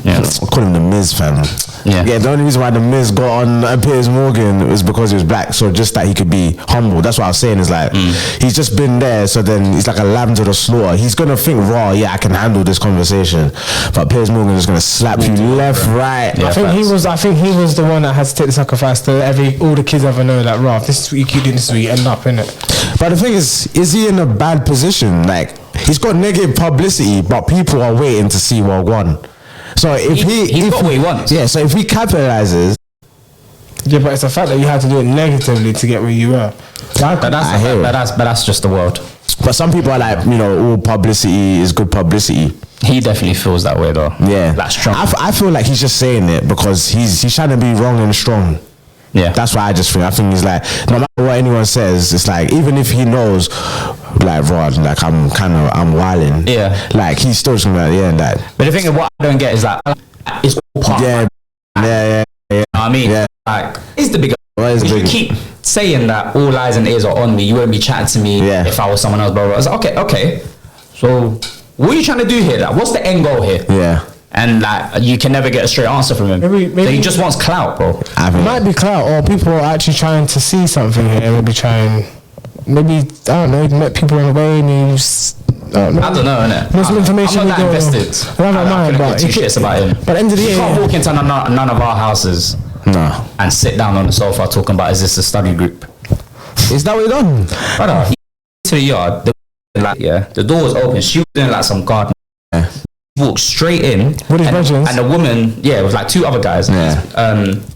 Yeah. I call him the Miz, fam. Yeah. The only reason why the Miz got on Piers Morgan was because he was black. So just that he could be humble. That's what I was saying. Is like he's just been there. So then he's like a lamb to the slaughter. He's gonna think, raw, yeah, I can handle this conversation. But Piers Morgan is gonna slap you left, right. Yeah. I think he was the one that had to take the sacrifice to all the kids ever know that, Ralph, this is what you keep doing, this is where you end up, innit? But the thing is he in a bad position? Like, he's got negative publicity, but people are waiting to see what won. So if He's got what he wants. Yeah, so if he capitalizes, Yeah, but it's the fact that you had to do it negatively to get where you were. But that's just the world. but some people are like, you know, all publicity is good publicity. He definitely feels that way, though. Yeah, That's strong. I feel like he's just saying it because he's trying to be wrong and strong. Yeah. That's why I just think. I think he's like, no matter what anyone says, it's like, even if he knows, like, Rod, like, I'm wilding. Yeah. Like, he's still just gonna be like, yeah, that. But the thing of what I don't get is that it's all part of Yeah, yeah. You know what I mean? Yeah. Like, it's the bigger. What is the You bigger? keep saying that all eyes and ears are on me. You wouldn't be chatting to me if I was someone else, blah, blah. I was like, okay. So, what are you trying to do here? Like, what's the end goal here? Yeah. And like, you can never get a straight answer from him. Maybe- So he just wants clout, bro. I It think. might be clout, or people are actually trying to see something here. Maybe, I don't know, met people on the way and you just, I don't know. I don't know, innit? Most information I'm not we that go- invested. I don't mind, couldn't but give two shits about him. But at the end of the You day, can't walk into none of our houses No. and sit down on the sofa talking about, is this a study group? Is that what he done? Brother, he to the yard, the door was open, she was doing like some garden. Walked straight in, With his virgins? and the woman, it was like two other guys. Yeah.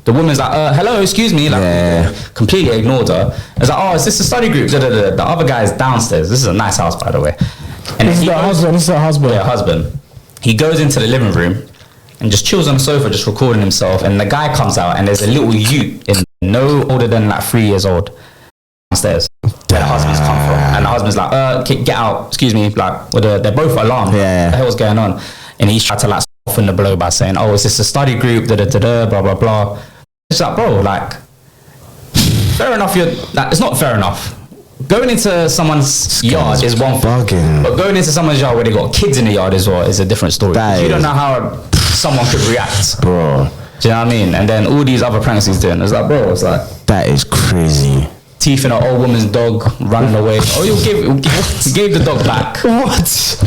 The woman's like, hello, excuse me, like, completely ignored her. I was like, oh, is this a study group? The other guy's downstairs. This is a nice house, by the way. And this is her husband. Yeah, husband. He goes into the living room and just chills on the sofa, just recording himself. And the guy comes out, and there's a little youth, no older than like 3 years old, downstairs. Where the husband's come from, and the husband's like, get out, excuse me, like, they're both alarmed. Yeah. What the hell's going on? And he's trying to like soften the blow by saying, oh, is this a study group? Blah blah blah. It's like, bro, like, fair enough. It's not fair enough. Going into someone's yard is one thing, bugging. but going into someone's yard where they got kids in the yard as well is a different story. You don't know how someone could react, Bro, do you know what I mean? And then all these other pranks he's doing, it's like, bro, it's like that is crazy. teeth in an old woman's dog running away. Oh, you gave the dog back. What?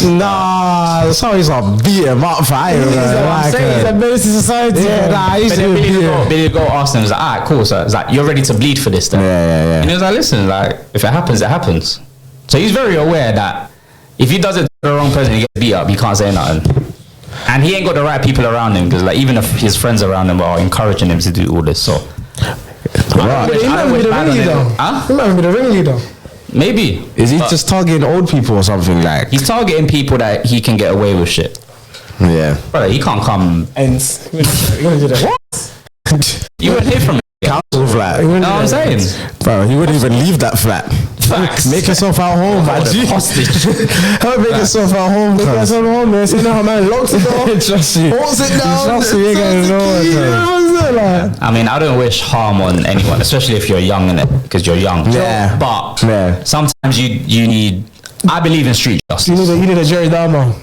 Nah, sorry, not beat him up for I I'm saying. He's a menace to society. Yeah, nah, I used But to then beat him. Billy go asked him, he's like, alright, cool, so it's like, you're ready to bleed for this then? Yeah. And he was like, listen, like, if it happens, it happens. So he's very aware that if he does it to the wrong person, he gets beat up, he can't say nothing. And he ain't got the right people around him, because like, even if his friends around him are encouraging him to do all this, so. He might be the ringleader. Huh? He might be the ringleader. Maybe. Is he But just targeting old people or something like? he's targeting people that he can get away with shit. Yeah. Brother, he can't come. And you're gonna do that. What? You won't hear from him. Council flat. You know what I'm saying? Bro, you wouldn't even leave that flat. Facts. Make yourself at home, man. Hostage. Make yourself at home, Make yourself at home, man. See now, man, locks the door. Trust you. Holds it down. Trust you, you ain't gonna know. I mean, I don't wish harm on anyone, especially if you're young, innit? Because you're young. Yeah. But Yeah. sometimes you need. I believe in street justice. You need a Jerry Dahmer.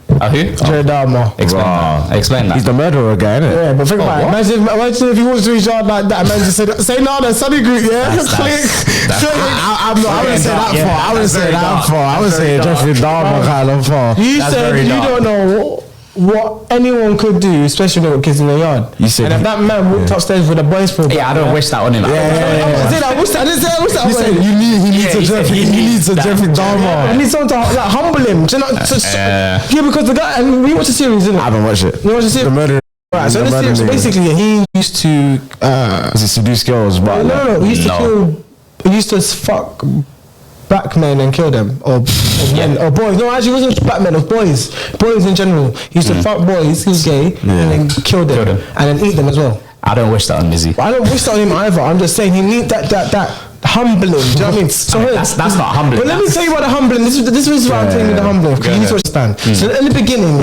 Who? Jerry Dahmer. Explain that. He's the murderer guy, innit? Yeah, but think about it. Imagine if he was to his yard like that, man just said, say no, the Sunny group, yeah? Click. I wouldn't say that far. I wouldn't say that far. I would say Jeffrey Dahmer kind of far. You said you don't know what anyone could do, especially with kids in the yard. You said and if that man walked upstairs with a boys' film. Yeah, I don't wish that on him. I didn't say that. You said he needs a Jeffrey Dahmer. I need someone to like humble him. Do you know, yeah, because the guy, and we watched the series, didn't we? I haven't watched it. You watched the series? The murderer. Right, so this series, basically, he used to seduce girls, but no, he used to kill. He used to fuck black men and kill them, or men, or boys. No, actually, it wasn't black men. It was boys in general. He used to fuck boys. He was gay, and then kill them, and then eat them as well. I don't wish that on Mizzy. I don't wish that on him either. I'm just saying he needs that humbling. Do you know what I mean? So that's not humbling. But let me tell you about the humbling. This is what I'm telling you the humbling. Because you need to understand. So in the beginning,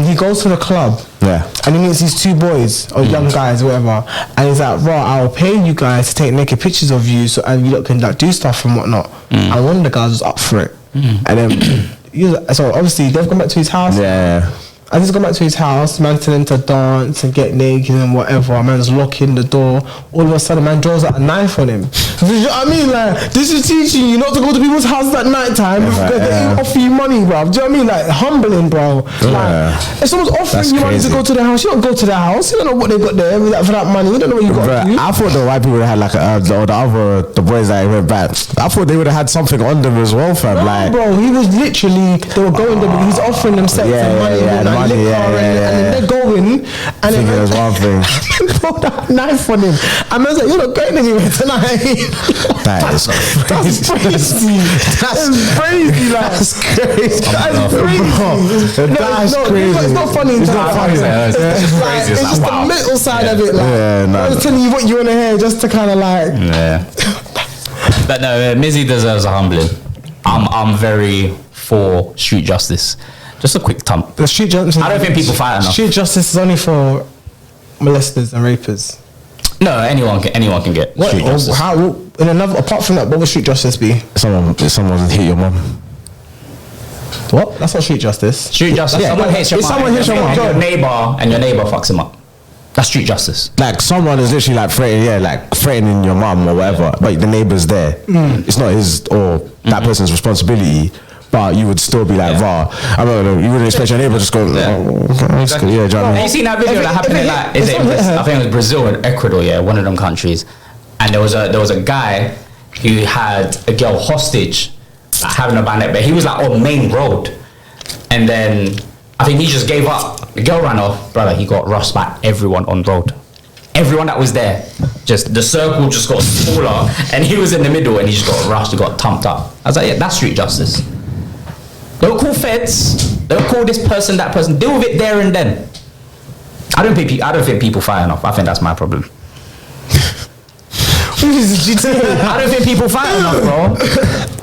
he goes to the club. Yeah. And he meets these two boys or young guys, whatever. And he's like, "Right, I'll pay you guys to take naked pictures of you, so and you lot can like do stuff and whatnot." And one of the guys was up for it. And then so obviously they've gone back to his house. Yeah. I just gone back to his house, man telling him to dance and get naked and whatever. Man's locking the door. All of a sudden, man draws out a knife on him. You know what I mean? Like, this is teaching you not to go to people's houses at night time because they offer you money, bro. Do you know what I mean? Like, humbling, bro. Like, if someone's offering you money to go to their house, you don't go to their house. You don't know what they got there for that money. You don't know what you got. I thought the white people would have had like the boys that went back. I thought they would have had something on them as well, fam. No, bro, he was literally, they were going there because he's offering them sex and money. And then they're going, and then there's one thing. pulled that knife on him. And man's like, "You're not going anywhere tonight." That's crazy. That's crazy. Like, That's crazy. That's crazy. That's crazy. It's not funny. It's not funny. It's just the mental side of it. Like, I was telling you what you want to hear, just to kind of like. Yeah. But no, Mizzy deserves a humbling. I'm very for street justice. Just a quick thump. The street justice. I don't think people fight enough. Street justice is only for molesters and rapers. No, anyone can get street justice. Apart from that, what would street justice be? Someone hit your mum. What? That's not street justice. Street justice. Yeah, someone hits your mum. Someone hits your mum. And your neighbor fucks him up. That's street justice. Like someone is literally like threatening your mum or whatever, but the neighbor's there. It's not his or that person's responsibility. But you would still be like, "Raw." I don't know. You wouldn't expect your neighbor to just go, Exactly. "Yeah." Have you seen that video that happened in like? I think it was Brazil and Ecuador. Yeah, one of them countries. And there was a guy who had a girl hostage, like, having a bandit, but he was like on main road, and then I think he just gave up. The girl ran off, brother. He got rushed by everyone on road. Everyone that was there, just the circle just got smaller, and he was in the middle, and he just got rushed. He got thumped up. I was like, yeah, that's street justice. Don't call feds. Don't call this person, that person. Deal with it there and then. I don't think people fight enough. I think that's my problem. I don't think people fight enough, bro.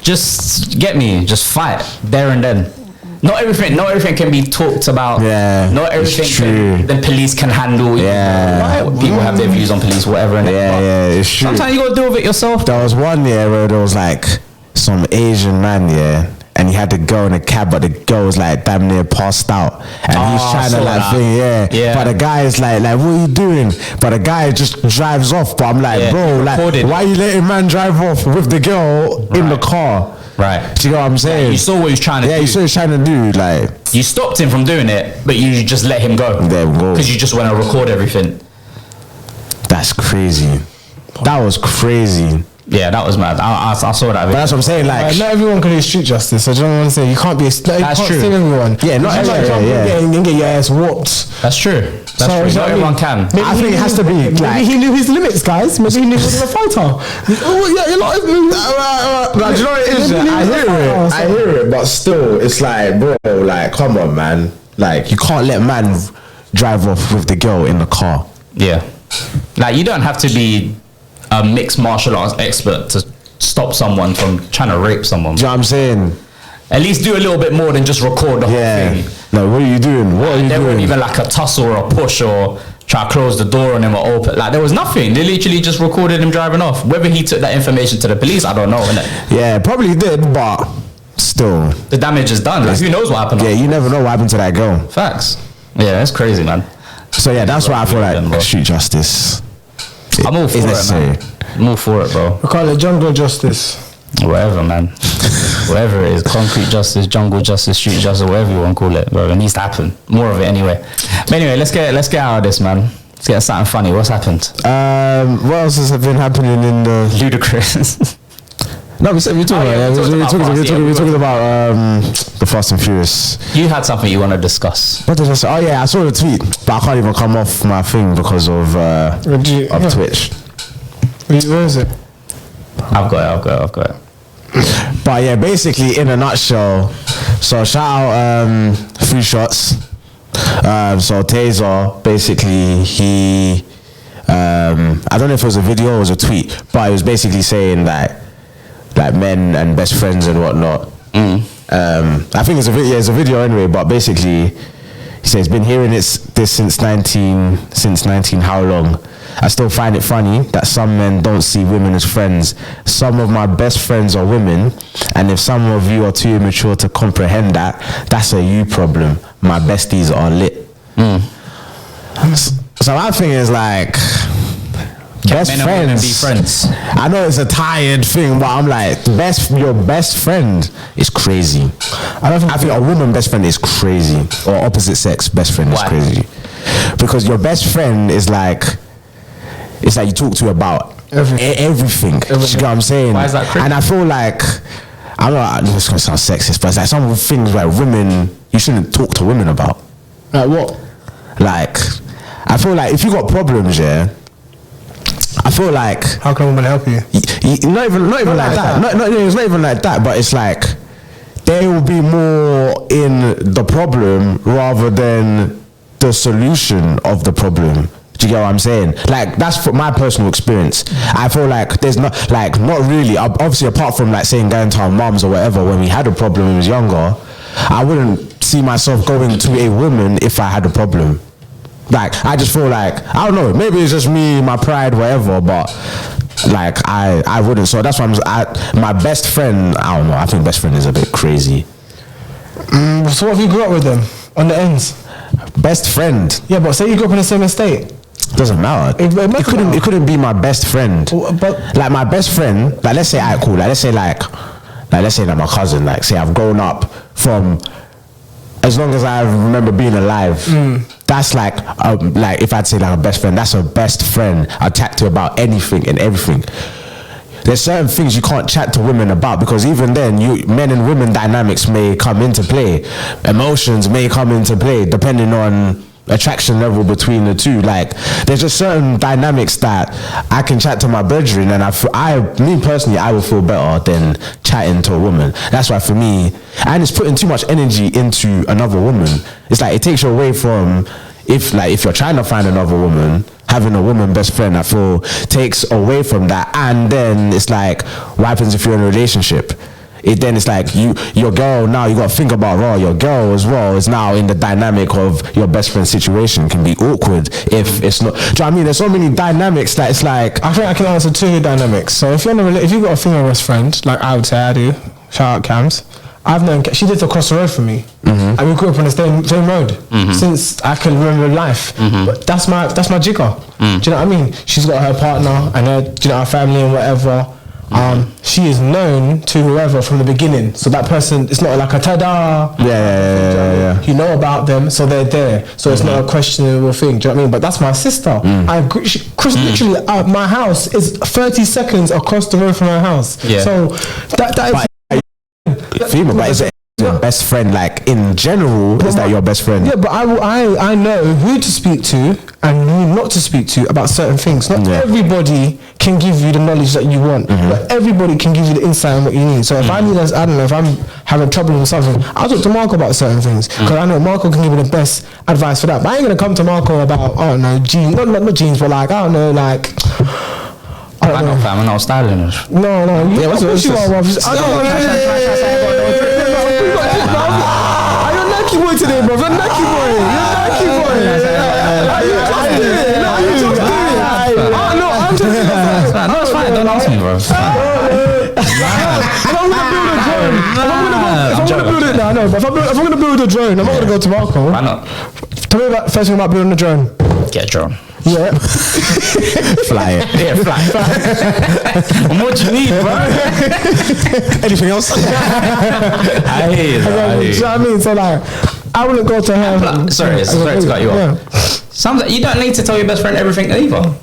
Just get me. Just fight there and then. Not everything can be talked about. Yeah. Not everything the police can handle. Yeah. People have their views on police, whatever. Yeah, it's true. Sometimes you gotta deal with it yourself. There was one where there was like some Asian man, and he had to go in a cab, but the girl was like damn near passed out, and he's trying to like thing, but the guy is like, what are you doing? But the guy just drives off. But I'm like, bro, like, why are you letting man drive off with the girl in the car? Right. Do you know what I'm saying? Yeah, you saw what he was trying to do. Yeah, you saw what he was trying to do. Like, you stopped him from doing it, but you just let him go. There we go. Because you just want to record everything. That's crazy. That was crazy. Yeah, that was mad. I saw that. But that's what I'm saying. Like, not everyone can do street justice. I don't want to say you can't be. That's true. Save everyone. Yeah, not everyone. You get your ass whooped. That's true. That's true. Not everyone can. I think it has to be. Maybe he knew his limits, guys. Maybe he knew he was a fighter. Oh yeah, you're not. Do you know what it is? I hear it, but still, it's like, bro, like, come on, man. Like, you can't let man drive off with the girl in the car. Yeah. Like, you don't have to be a mixed martial arts expert to stop someone from trying to rape someone. Do you know what I'm saying? At least do a little bit more than just record the whole thing. No, what are you doing? What are you There doing? wasn't even like a tussle or a push or try to close the door on him or open. Like, there was nothing. They literally just recorded him driving off. Whether he took that information to the police, I don't know, innit? Yeah, probably did, but still. The damage is done. Like, who knows what happened? Yeah, you never know what happened to that girl. Facts. Yeah, that's crazy, man. So yeah, that's why I feel Them, bro. like street justice. I'm all for is it, necessary. man. I'm all for it, bro. We call it jungle justice. Whatever, man. Whatever it is, concrete justice, jungle justice, street justice, whatever you want to call it, bro. It needs to happen. More of it, anyway. But anyway, let's get out of this, man. Let's get something funny. What's happened? What else has been happening in the Ludicrous. No, we're talking about the Fast and Furious. You had something you want to discuss. What did I say? Oh yeah, I saw the tweet, but I can't even come off my thing because of Twitch. Where is it? I've got it. But yeah, basically in a nutshell, so shout out Free Shots. So Taser, basically he I don't know if it was a video or it was a tweet, but it was basically saying that like men and best friends and whatnot. I think it's a video anyway, but basically he says been hearing this since 19 how long. I still find it funny that some men don't see women as friends. Some of my best friends are women, and if some of you are too immature to comprehend that, that's a you problem. My besties are lit. So my thing is like, best men and women be friends. I know it's a tired thing, but I'm like, your best friend is crazy. I think a woman best friend is crazy, or opposite sex best friend is crazy, because your best friend is like, it's like you talk to about everything. You know what I'm saying? Why is that crazy? And I feel like, I don't know, this is gonna sound sexist, but it's like some things like women, you shouldn't talk to women about. Like what? Like, I feel like if you got problems, yeah, I feel like, how can a woman help you? Not even like that. It's not even like that. But it's like they will be more in the problem rather than the solution of the problem. Do you get what I'm saying? Like, that's from my personal experience. I feel like there's not really. Obviously, apart from like saying going to our mums or whatever when we had a problem when we was younger, I wouldn't see myself going to a woman if I had a problem. Like, I just feel like, I don't know, maybe it's just me, my pride, whatever, but like, I wouldn't. So that's why my best friend, I don't know, I think best friend is a bit crazy. So what if you grew up with them on the ends? Best friend? Yeah, but say you grew up in the same estate. Doesn't matter. It couldn't be my best friend. But like my best friend, like let's say let's say like my cousin, like say I've grown up from as long as I remember being alive. That's like if I'd say like a best friend, that's a best friend. I chat to about anything and everything. There's certain things you can't chat to women about, because even then, men and women dynamics may come into play. Emotions may come into play depending on attraction level between the two. Like, there's just certain dynamics that I can chat to my brethren, and me personally, I will feel better than chatting to a woman. That's why for me, and it's putting too much energy into another woman. It's like it takes you away from, if you're trying to find another woman, having a woman best friend, I feel takes away from that. And then it's like, what happens if you're in a relationship? Then it's like your girl, now you got to think about your girl as well is now in the dynamic of your best friend situation. Can be awkward if it's not. Do you know what I mean? There's so many dynamics that it's like, I think I can answer two dynamics. So if if you've got a female best friend, like I would say I do, shout out Cams. I've known she lived across the road from me, and we grew up on the same road since I can remember life. But that's my jigger. Do you know what I mean? She's got her partner and her family and whatever. She is known to whoever from the beginning, so that person, it's not like a ta-da. Yeah. You know about them, so they're there. So it's not a questionable thing. Do you know what I mean? But that's my sister. Literally, my house is 30 seconds across the road from her house. Yeah. So that is. Female, but is it your best friend, like in general, is that your best friend? Yeah, but I know who to speak to and who not to speak to about certain things. Not everybody can give you the knowledge that you want, but everybody can give you the insight on what you need. So if I need, I don't know, if I'm having trouble with something, I'll talk to Marco about certain things because I know Marco can give me the best advice for that. But I ain't gonna come to Marco about, I don't know, jeans, not jeans, but like, I don't know, like, I don't know. I'm not styling. No. Yeah, what's you are? You're Nike boy today, bro. You're Nike boy. You just did it. No, I'm just doing it. That's fine. Don't ask me, bro. If I'm gonna build a drone, I'm not gonna go to Marco. Why not? Tell me about first thing about building a drone. Get a drone. Yeah. Fly it. Yeah, fly. And what do you need, bro? Anything else? I hear you. You know what I mean? So like, I wouldn't go to her. Sorry to cut you off. Sometimes you don't need to tell your best friend everything either.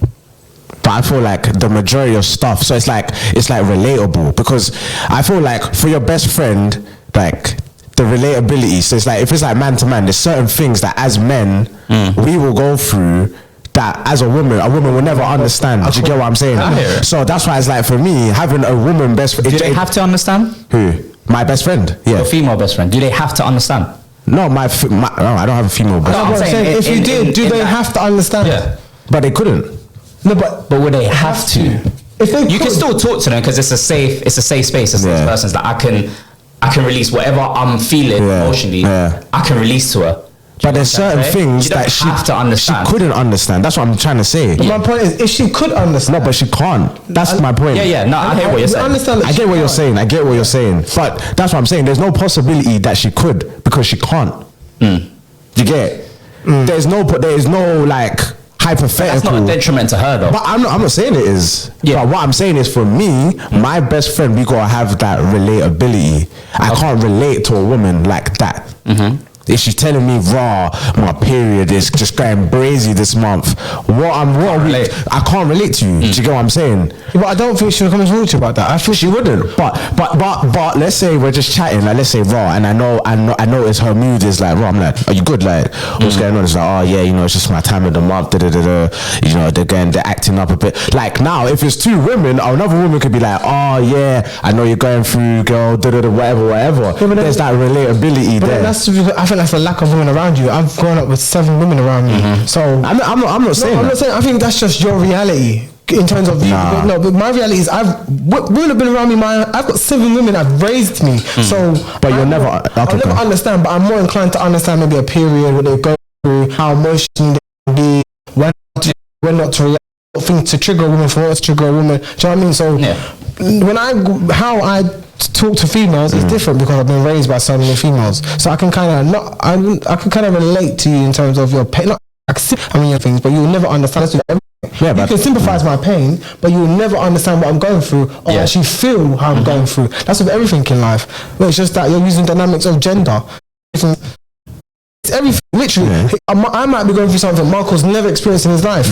But I feel like the majority of stuff, so it's like relatable, because I feel like for your best friend, like the relatability, so it's like if it's like man to man, there's certain things that as men we will go through that as a woman will never understand. Do you get what I'm saying? I hear it. So that's why it's like for me, having a woman best friend. Do they have to understand? Who? My best friend? Yeah. Your female best friend. Do they have to understand? No, no, I don't have a female best friend. I'm saying, if you did, do they have to understand? Yeah. But they couldn't. No, but would they have to? If they You can still talk to them because it's a safe space. It's a safe persons that I can release whatever I'm feeling emotionally. I can release to her. But there's certain things that she have to understand. She couldn't understand. That's what I'm trying to say. But my point is, if she could understand, no, but she can't. That's my point. Yeah. No, I hear what you're saying. I get what you're saying. I get what you're saying. But that's what I'm saying. There's no possibility that she could because she can't. You get? There is no like hypothetical. That's not a detriment to her though. But I'm not saying it is. Yeah. But what I'm saying is, for me, my best friend, we gotta have that relatability. I can't relate to a woman like that. If she's telling me, raw, my period is just going brazy this month, I can't relate to you. Do you get what I'm saying? But I don't think she would come and talk to you about that. I feel she wouldn't. But let's say we're just chatting, like let's say raw, and I notice her mood is like raw. I'm like, are you good? Like, what's going on? It's like, oh yeah, you know, it's just my time of the month. You know, they're acting up a bit. Like now, if it's two women, or another woman could be like, oh yeah, I know you're going through, girl, whatever. Yeah, there's that relatability there. I think that's a lack of women around you. I've grown up with 7 women around me, so I'm not saying. I'm not saying. I think that's just your reality in terms of no. But my reality is, women have been around me. I've got 7 women that have raised me. So, but I'll never understand. But I'm more inclined to understand maybe a period what they go through, how emotional they can be, when not to react, what things to trigger a woman, for what to trigger a woman. Do you know what I mean? So how I talk to females is different because I've been raised by so many females. So I can kind of relate to you in terms of your pain. Your things, but you'll never understand. You can sympathize my pain, but you will never understand what I'm going through or actually feel how I'm going through. That's with everything in life. It's just that you're using dynamics of gender. It's everything. Literally, I might be going through something Marco's never experienced in his life,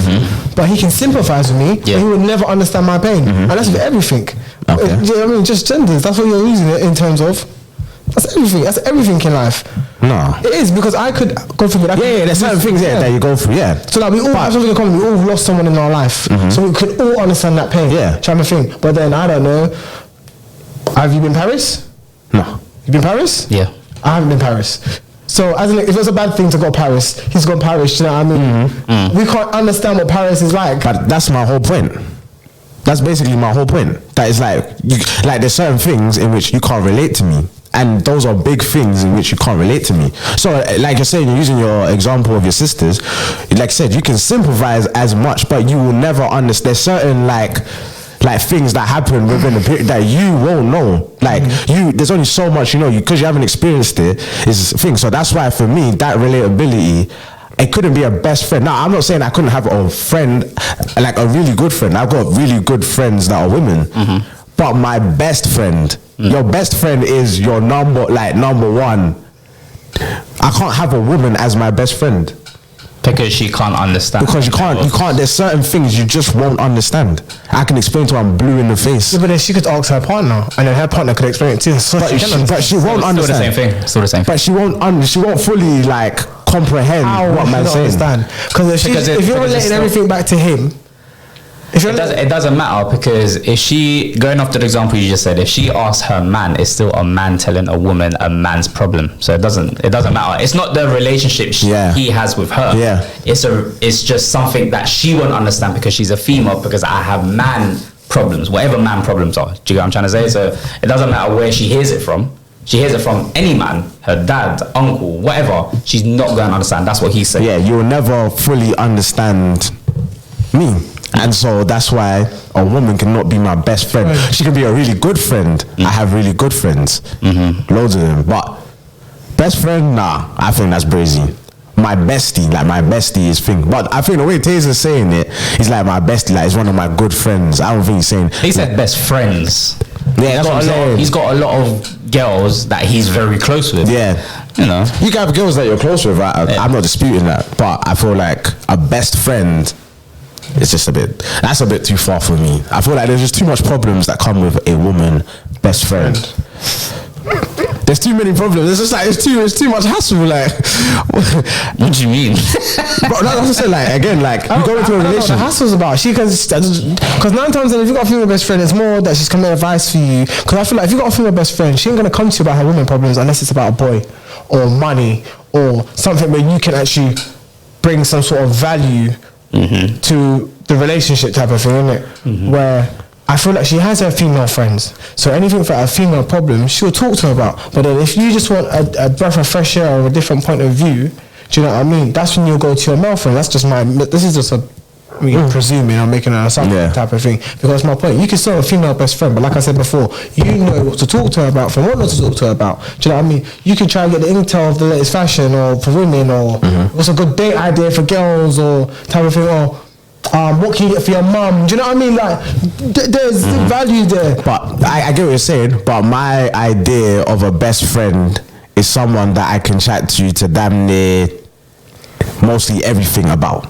but he can sympathize with me, but he will never understand my pain. And that's with everything. Okay. You know what I mean? Just genders. That's what you're using it in terms of. That's everything. That's everything in life. No, it is, because I could go through it. There's certain things that you go through. So like we all have something in common. We all lost someone in our life, so we could all understand that pain. Trying to think. But then I don't know. Have you been Paris? No. You been Paris? Yeah. I haven't been Paris. So as if it's a bad thing to go Paris, he's gone Paris. You know what I mean? We can't understand what Paris is like. But that's my whole point. That's basically my whole point. That is like there's certain things in which you can't relate to me. And those are big things in which you can't relate to me. So like you're saying, you're using your example of your sisters. Like I said, you can sympathize as much, but you will never understand. There's certain like things that happen within a period that you won't know. Like there's only so much you know, because you haven't experienced it is a thing. So that's why for me, that relatability, it couldn't be a best friend. Now, I'm not saying I couldn't have a friend, like a really good friend. I've got really good friends that are women. But my best friend, your best friend is your number one. I can't have a woman as my best friend. Because she can't understand. Because you can't. There's certain things you just won't understand. I can explain to her I'm blue in the face. Yeah, but then she could ask her partner, and then her partner could explain it too. So but she won't understand. Still the same thing. But she won't fully like comprehend what man's saying. Because if you're relating everything back to him, it doesn't matter, because if she, going off to the example you just said, if she asks her man, it's still a man telling a woman a man's problem. So it doesn't matter. It's not the relationship he has with her. Yeah. It's just something that she won't understand because she's a female, because I have man problems, whatever man problems are. Do you get what I'm trying to say? So it doesn't matter where she hears it from. She hears it from any man, her dad, uncle, whatever. She's not going to understand. That's what he's saying. Yeah, you'll never fully understand me. And so that's why a woman cannot be my best friend. She can be a really good friend. I have really good friends, loads of them. But best friend, nah, I think that's brazy. My bestie is thing. But I think the way Taser's saying it, he's like my bestie, like he's one of my good friends. I don't think he's saying. He said best friends. Yeah, that's what I'm saying. He's got a lot of girls that he's very close with. Yeah. You know, you can have girls that you're close with, right? I'm not disputing that. But I feel like a best friend, it's just that's a bit too far for me. I feel like there's just too much problems that come with a woman best friend. There's too many problems. It's just like it's too much hassle. Like, what do you mean? Bro, that's what I said. Like again, like you go into a relationship. The hassle's about because 9 times if you got a female best friend, it's more that she's coming advice for you. Because I feel like if you got a female best friend, she ain't gonna come to you about her women problems unless it's about a boy or money or something where you can actually bring some sort of value to the relationship type of thing, innit? Where I feel like she has her female friends, so anything for a female problem, she'll talk to her about. But then if you just want a breath of fresh air or a different point of view, do you know what I mean? That's when you'll go to your male friend. That's just this is just presuming I'm making an assumption type of thing. Because my point, you can still have a female best friend, but like I said before, you know what to talk to her about, from what not to talk to her about. Do you know what I mean? You can try and get the intel of the latest fashion, or for women, or what's a good date idea for girls, or type of thing, or what can you get for your mum? Do you know what I mean? Like, there's value there. But I get what you're saying, but my idea of a best friend is someone that I can chat to damn near mostly everything about.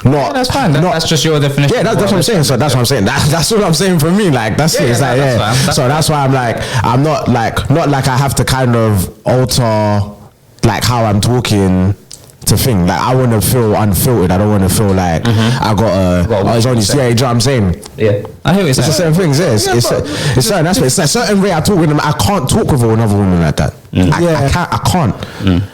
That's fine. That's just your definition. Yeah, that's what I'm saying. So that's what I'm saying. That's what I'm saying for me. Like that's it. It's like so that's why I'm like not like I have to kind of alter like how I'm talking to think. Like I want to feel unfiltered. I don't want to feel like I got it's only you know what I'm saying. Yeah, I hear what you're saying. It's certain things. It's certain aspects. It's like certain way I talk with them. I can't talk with another woman like that. I can't.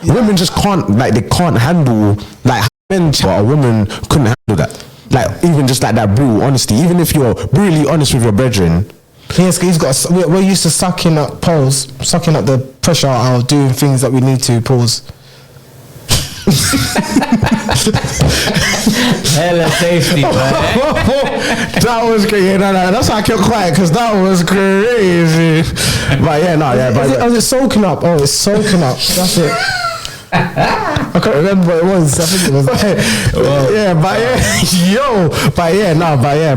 Women just can't. Like they can't handle like. But a woman couldn't handle that. Like even just like that brutal honesty. Even if you're brutally honest with your brethren. Yes, he's got. We're used to sucking up the pressure out of doing things that we need to pause. Hella safety, man. That was crazy. No, that's why I kept quiet, because that was crazy. But is it soaking up? Oh, it's soaking up. That's it. I can't remember what it was. I think it was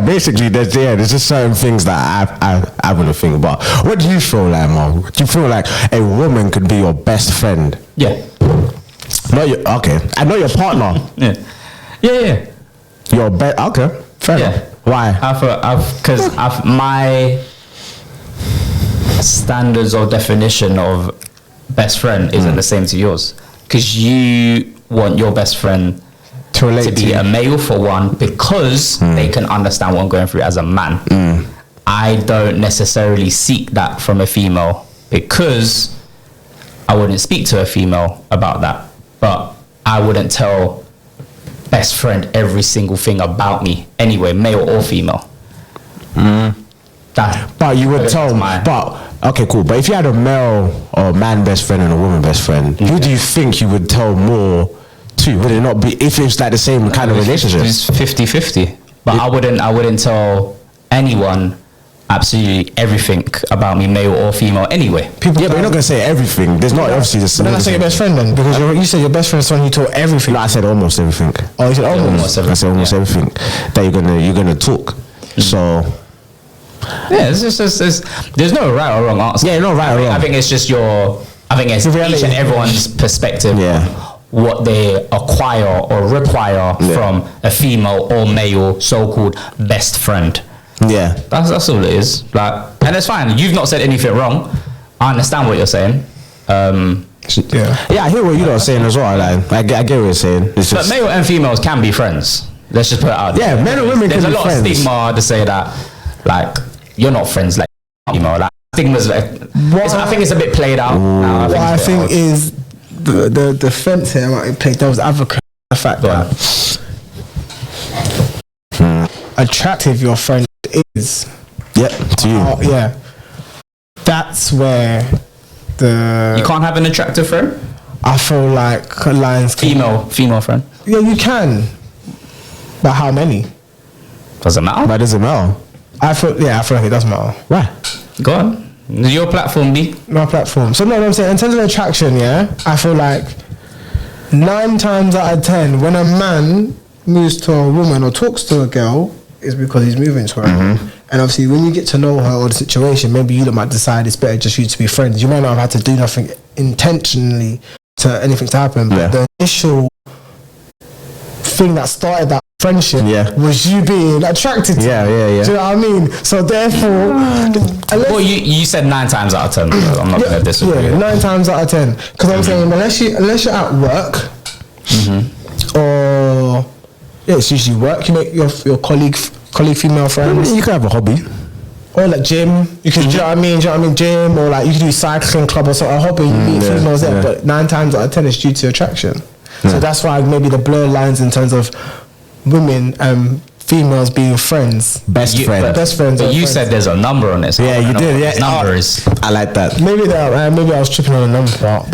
basically there's just certain things that I wouldn't think about. What do you feel like, man? Do you feel like a woman could be your best friend? Yeah. I know your partner. Yeah. Your okay, fair enough. Why? Because my standards or definition of best friend isn't the same to yours. Because you want your best friend to be a male for one, because they can understand what I'm going through as a man. I don't necessarily seek that from a female, because I wouldn't speak to a female about that. But I wouldn't tell best friend every single thing about me anyway, male or female. But you would tell okay, cool. But if you had a male or man best friend and a woman best friend, who do you think you would tell more to? Would it not be, if it's like the same kind of relationship? It's 50-50. But I wouldn't tell anyone absolutely everything about me, male or female anyway. But you're not gonna say everything. There's not obviously the same. Then I say your best friend then, because you said your best friend is someone you told everything. No, I said almost everything. Oh, you said almost everything. I said almost everything that you're gonna talk. So yeah, there's no right or wrong answer. Yeah, no right or wrong. I think it's just each and everyone's perspective what they acquire or require from a female or male so-called best friend. Yeah, that's all it is. Like, and it's fine. You've not said anything wrong. I understand what you're saying. I hear what you're saying as well. Like, I get what you're saying. It's but male and females can be friends. Let's just put it out there. Yeah, men and women can be friends. There's a lot of stigma to say that, like, you're not friends, like, female. Like, stigma's like, I think it's a bit played out. What I think is the defense here might play devil's advocate. The fact that attractive your friend is. Yeah, to you. Yeah. That's where you can't have an attractive friend. I feel like lines female friend. Yeah, you can. But how many? Doesn't matter. But does it matter? I feel like it does matter. Why? Go on. Your platform, B. My platform. So no, what I'm saying, in terms of attraction, yeah, I feel like 9 times out of 10, when a man moves to a woman or talks to a girl, is because he's moving to her. Mm-hmm. And obviously, when you get to know her or the situation, maybe you might decide it's better just for you to be friends. You might not have had to do nothing intentionally to anything to happen, but the initial thing that started that friendship was you being attracted to her. Do you know what I mean? So therefore, well, you said 9 times out of 10. I'm not going to disagree. Yeah, 9 times out of 10. Because I'm saying, unless you're at work, or it's usually work. You make your colleague female friends. You can have a hobby. Or like gym, you can, do you know what I mean? Gym, or like you can do cycling club or something, a hobby, you meet females there, but 9 times out of 10 it's due to attraction. So that's why maybe the blur lines in terms of women and females being friends. Best friends. But you said there's a number on it. So yeah, you did. Yeah, number is. I like that. Maybe I was tripping on a number, but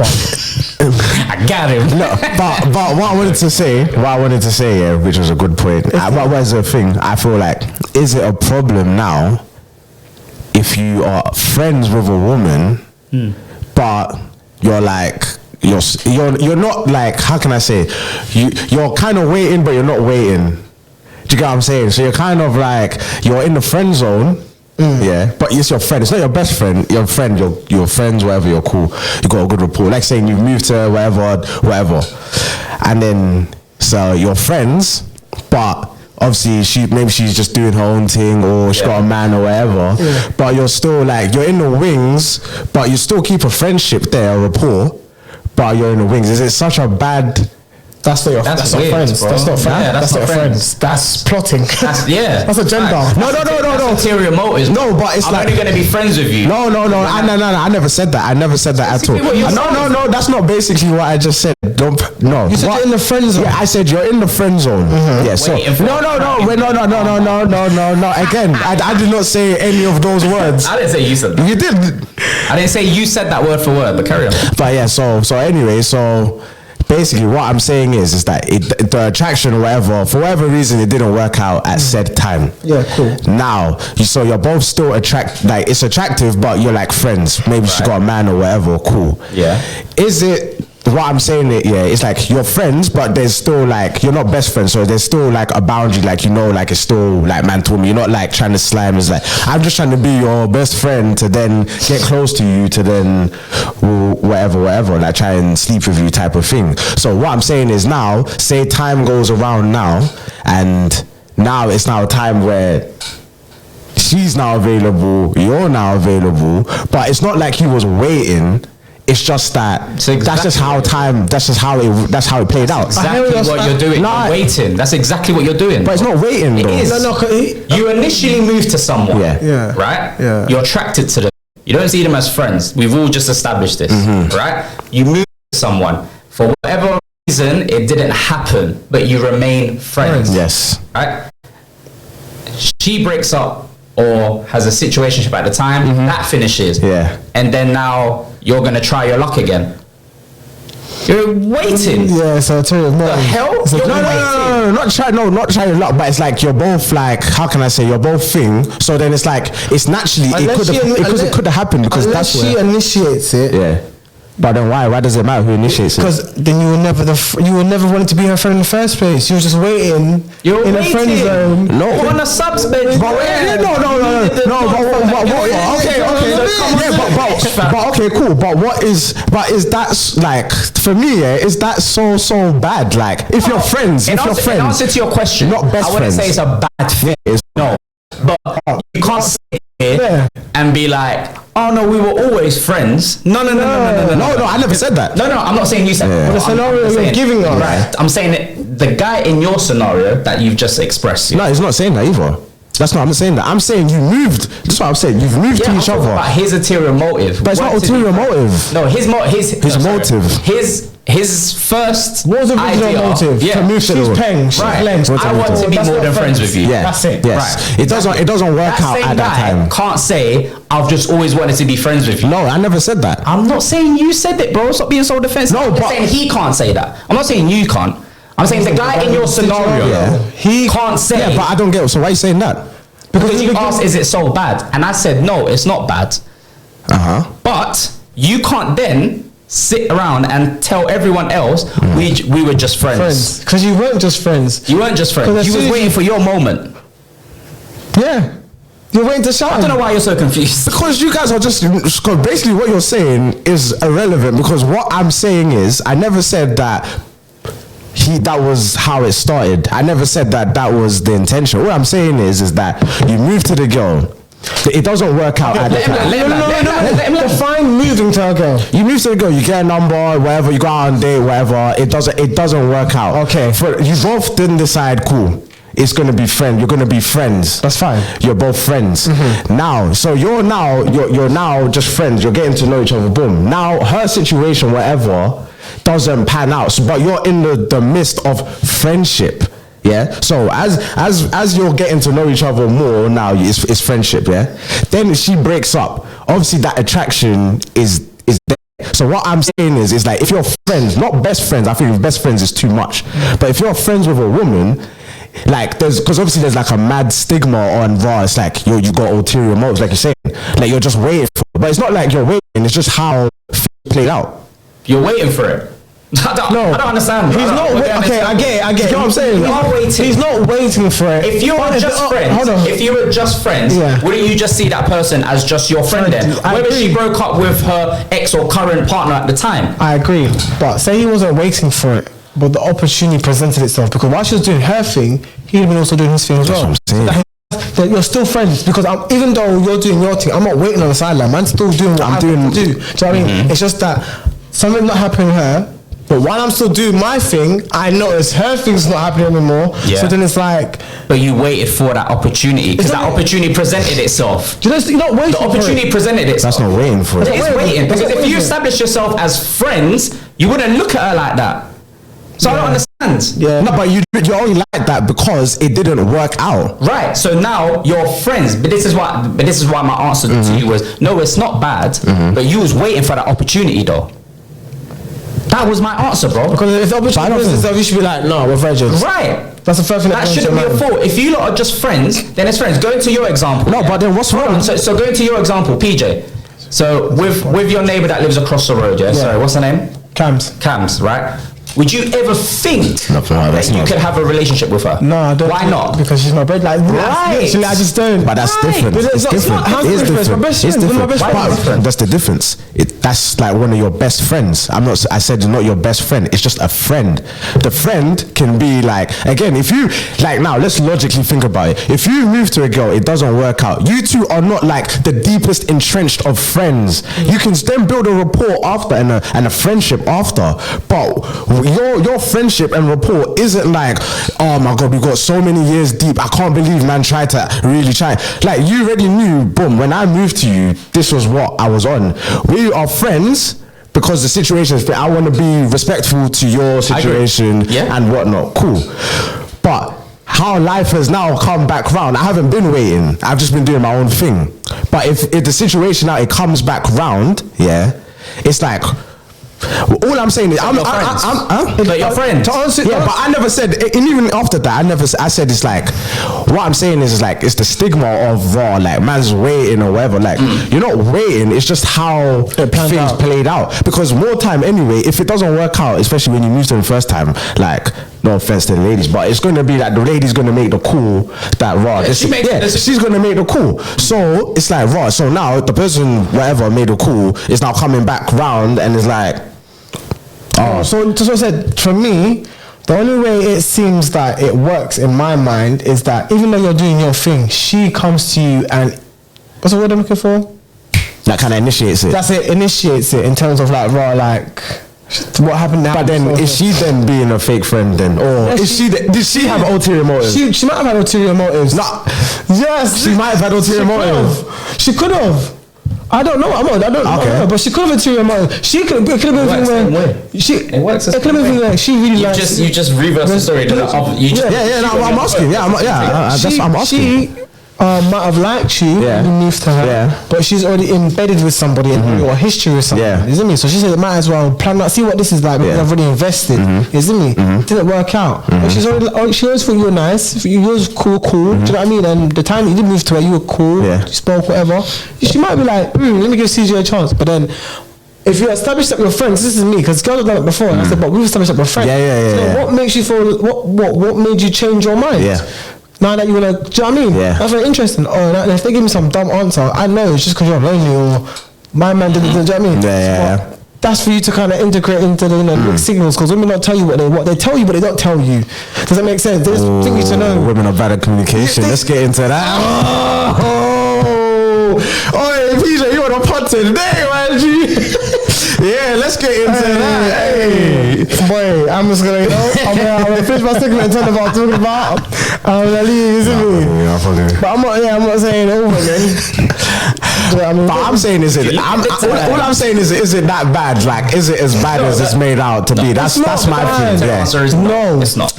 I got him. No, but what I wanted to say, which was a good point. What was the thing? I feel like, is it a problem now if you are friends with a woman, but you're like you're not like, how can I say, you're kind of waiting, but you're not waiting. Do you get what I'm saying? So you're kind of like, you're in the friend zone. But it's your friend. It's not your best friend. Your friend. You're friends. Whatever. You're cool. You got a good rapport. Like saying you moved to whatever, and then so you're friends, but obviously she's just doing her own thing, or she got a man or whatever. But you're still like, you're in the wings, but you still keep a friendship there, a rapport. But you're in the wings. Is it such a bad? That's not friends. Bro. That's not friends. Yeah, that's not friends. That's plotting. That's a agenda. No. Ulterior motives. No, but it's I'm like, only going to be friends with you. No. I never said that. At all. No. That's not basically what I just said. No. You said you're in the friend zone. Yeah, I said you're in the friend zone. Yeah. So no. Again, I did not say any of those words. I didn't say you said that. You did. I didn't say you said that word for word. But carry on. But yeah. So anyway. Basically, what I'm saying is that the attraction or whatever, for whatever reason, it didn't work out at said time. Yeah, cool. Now, so you're both still like, it's attractive, but you're like friends. Maybe she got a man or whatever. Cool. Yeah. Is it? What I'm saying, it's like you're friends, but there's still like, you're not best friends, so there's still like a boundary, like, like it's still like man to woman. You're not like trying to slime. It's like, I'm just trying to be your best friend to then get close to you, to then whatever, like try and sleep with you type of thing. So what I'm saying is, now, say time goes around now, and now it's now a time where she's now available, you're now available, but it's not like you was waiting. It's just that that's just how it played out. Exactly what you're doing. You're waiting. That's exactly what you're doing. But it's not waiting, though. It is. You initially move to someone. Yeah. Right? Yeah. You're attracted to them. You don't see them as friends. We've all just established this. Right? You move to someone. For whatever reason, it didn't happen, but you remain friends. Yes. Right? She breaks up or has a situationship at the time, that finishes. Yeah. And then now you're going to try your luck again. You're waiting. Yeah, so I tell you, the hell? No, not try your luck, but it's like you're both like, how can I say, you're both thing. So then it's like, it's naturally, it could have happened, because unless that's she where, initiates it. Yeah. But then why? Why does it matter who initiates it? Because then you were never wanting to be her friend in the first place. You were just waiting in a friend zone. No, you're on a subs bench. But okay, cool. But is that like for me? Is that so bad? Like if you're friends, in answer to your question, not best I wouldn't friends. say it's a bad thing. No, but you can't sit here and be like, oh no, we were always friends. No, I never said that. No, I'm not saying you said. But the scenario you're giving us, right? I'm saying that the guy in your scenario that you've just expressed. No, he's not saying that either. That's not. I'm saying that. I'm saying you moved. That's what I'm saying. You've moved to each other. About his ulterior motive. But it's not ulterior motive. No, his motive. His first. What was the original motive? Yeah, to move to she's paying. Right. I want to be more than friends with you. Yeah, that's it. Yes. Right. It doesn't work out at that time. Can't say I've just always wanted to be friends with you. No, I never said that. I'm not saying you said it, bro. Stop being so defensive. No, I'm saying he can't say that. I'm not saying you can't. I'm saying the guy in your scenario, he can't say. Yeah, but I don't get it. So why are you saying that? Because you asked, is it so bad? And I said, no, it's not bad. But you can't then sit around and tell everyone else we were just friends. Because you weren't just friends. You weren't just friends. You was waiting for your moment. Yeah. You're waiting to shout. I don't know why you're so confused. Because you guys are just basically what you're saying is irrelevant. Because what I'm saying is, I never said that that was how it started. I never said that was the intention. What I'm saying is that you move to the girl. It doesn't work out at the time. Let him define moving to a girl. You move to the girl, you get a number, whatever, you go out on a date, whatever. It doesn't work out. Okay. You both didn't decide, cool, it's gonna be friends. You're gonna be friends. That's fine. You're both friends. Now, so you're now just friends. You're getting to know each other. Boom. Now her situation, whatever, doesn't pan out. So, but you're in the midst of friendship. Yeah. So as you're getting to know each other more now, it's friendship. Yeah. Then she breaks up. Obviously, that attraction is there. So what I'm saying is like if you're friends, not best friends. I think best friends is too much. But if you're friends with a woman, like because obviously there's like a mad stigma on raw. It's like you got ulterior motives, like you're saying. Like you're just waiting for it. But it's not like you're waiting. It's just how it played out. You're waiting for it. I don't understand. He's not waiting. Okay, I get it. You know what I'm saying? He's not waiting for it. If you were just friends, wouldn't you just see that person as just your friend then? Whether she broke up with her ex or current partner at the time. I agree. But say he wasn't waiting for it, but the opportunity presented itself. Because while she was doing her thing, he'd been also doing his thing as well. That's what I'm saying. That you're still friends because even though you're doing your thing, I'm not waiting on the sideline. I'm still doing what I'm doing. Do you know what I mean? It's just that something not happening with her. But while I'm still doing my thing, I notice her thing's not happening anymore. Yeah. So then it's like... But you waited for that opportunity because that opportunity presented itself. You're not waiting the opportunity presented itself. That's not waiting for it. It's waiting. Because if you establish yourself as friends, you wouldn't look at her like that. So I don't understand. Yeah. No, but you only like that because it didn't work out. Right. So now you're friends. But this is why my answer to you was, no, it's not bad. But you was waiting for that opportunity though. That was my answer, bro. Because if the opportunity is you should be like, no, we're virgins. Right. That's the first thing that shouldn't be a fault. If you lot are just friends, then it's friends. Go into your example. No, but then what's wrong? So go into your example, PJ. So with your neighbour that lives across the road, yeah? Sorry, what's her name? Cams, right? Would you ever think that you could have a relationship with her? No, I don't. Why not? Because she's my bread. Like, literally, I just don't. But that's different. It's different. It is different. It's different. That's the difference. That's like one of your best friends. I said not your best friend. It's just a friend. The friend can be like, again, if you like now, let's logically think about it. If you move to a girl, it doesn't work out. You two are not like the deepest entrenched of friends. You can then build a rapport after and a friendship after, but your friendship and rapport isn't like, oh my god, we got so many years deep. I can't believe man tried to really try. Like you already knew, boom, when I moved to you, this was what I was on. We are friends because the situation is I want to be respectful to your situation and whatnot. Cool. But how life has now come back round, I haven't been waiting. I've just been doing my own thing. But if the situation now, it comes back round, it's like, Well, all I'm saying is, But your friend. To answer, yeah, but I never said, and even after that, I said it's like, what I'm saying is like, it's the stigma of raw, like man's waiting or whatever. Like, you're not waiting, it's just how things played out. Because more time anyway, if it doesn't work out, especially when you move to them first time, like, no offense to the ladies, but it's going to be like the lady's going to make the call that raw. She's going to make the call. So it's like raw. So now the person, whatever, made the call is now coming back round and is like, oh. So just what I said, for me, the only way it seems that it works in my mind is that even though you're doing your thing, she comes to you and, what's the word I'm looking for? That kind of initiates it. That's it, initiates it in terms of like raw, like, what happened now? But then, is she then being a fake friend then? Or did she have ulterior motives? She might have had ulterior motives. Nah. Yes. She might have had ulterior motives. She could have. I don't know. I don't know. But she could have ulterior motives. It could have been a thing where it works. It could have been a thing where she really likes. You just reverse the story. I'm asking. That's what I'm asking. She might have liked you when you moved to her, but she's already embedded with somebody or history with somebody. Isn't me? So she said, "Might as well plan out, see what this is like. I've already invested." Isn't me? Didn't work out. But she always thought you were nice. You was cool. Do you know what I mean? And the time you did move to her, you were cool. You spoke whatever. She might be like, "Let me give CJ a chance." But then, if you establish that you're friends, this is me, because girls have done it before. And I said, "But we've established that we're friends." So what makes you feel? What made you change your mind? Now that you were like, do you know what I mean? That's very interesting. Oh, now if they give me some dumb answer, I know it's just because you're lonely or my man didn't. Do you know what I mean? That's for you to kind of integrate into the mixed signals, because women don't tell you what they tell you, but they don't tell you. Does that make sense? There's things to know. Women are bad at communication. Let's get into that. Oh, PJ, you on a pod today, man? Yeah, let's get into that. Hey. Boy, I'm just gonna, I'm gonna finish my segment and talk about I'm gonna leave, isn't it? But I'm not saying it over again. But I'm saying, all I'm saying is it that bad? Like, is it as bad as it's made out to be? That's my thing. No, it's not.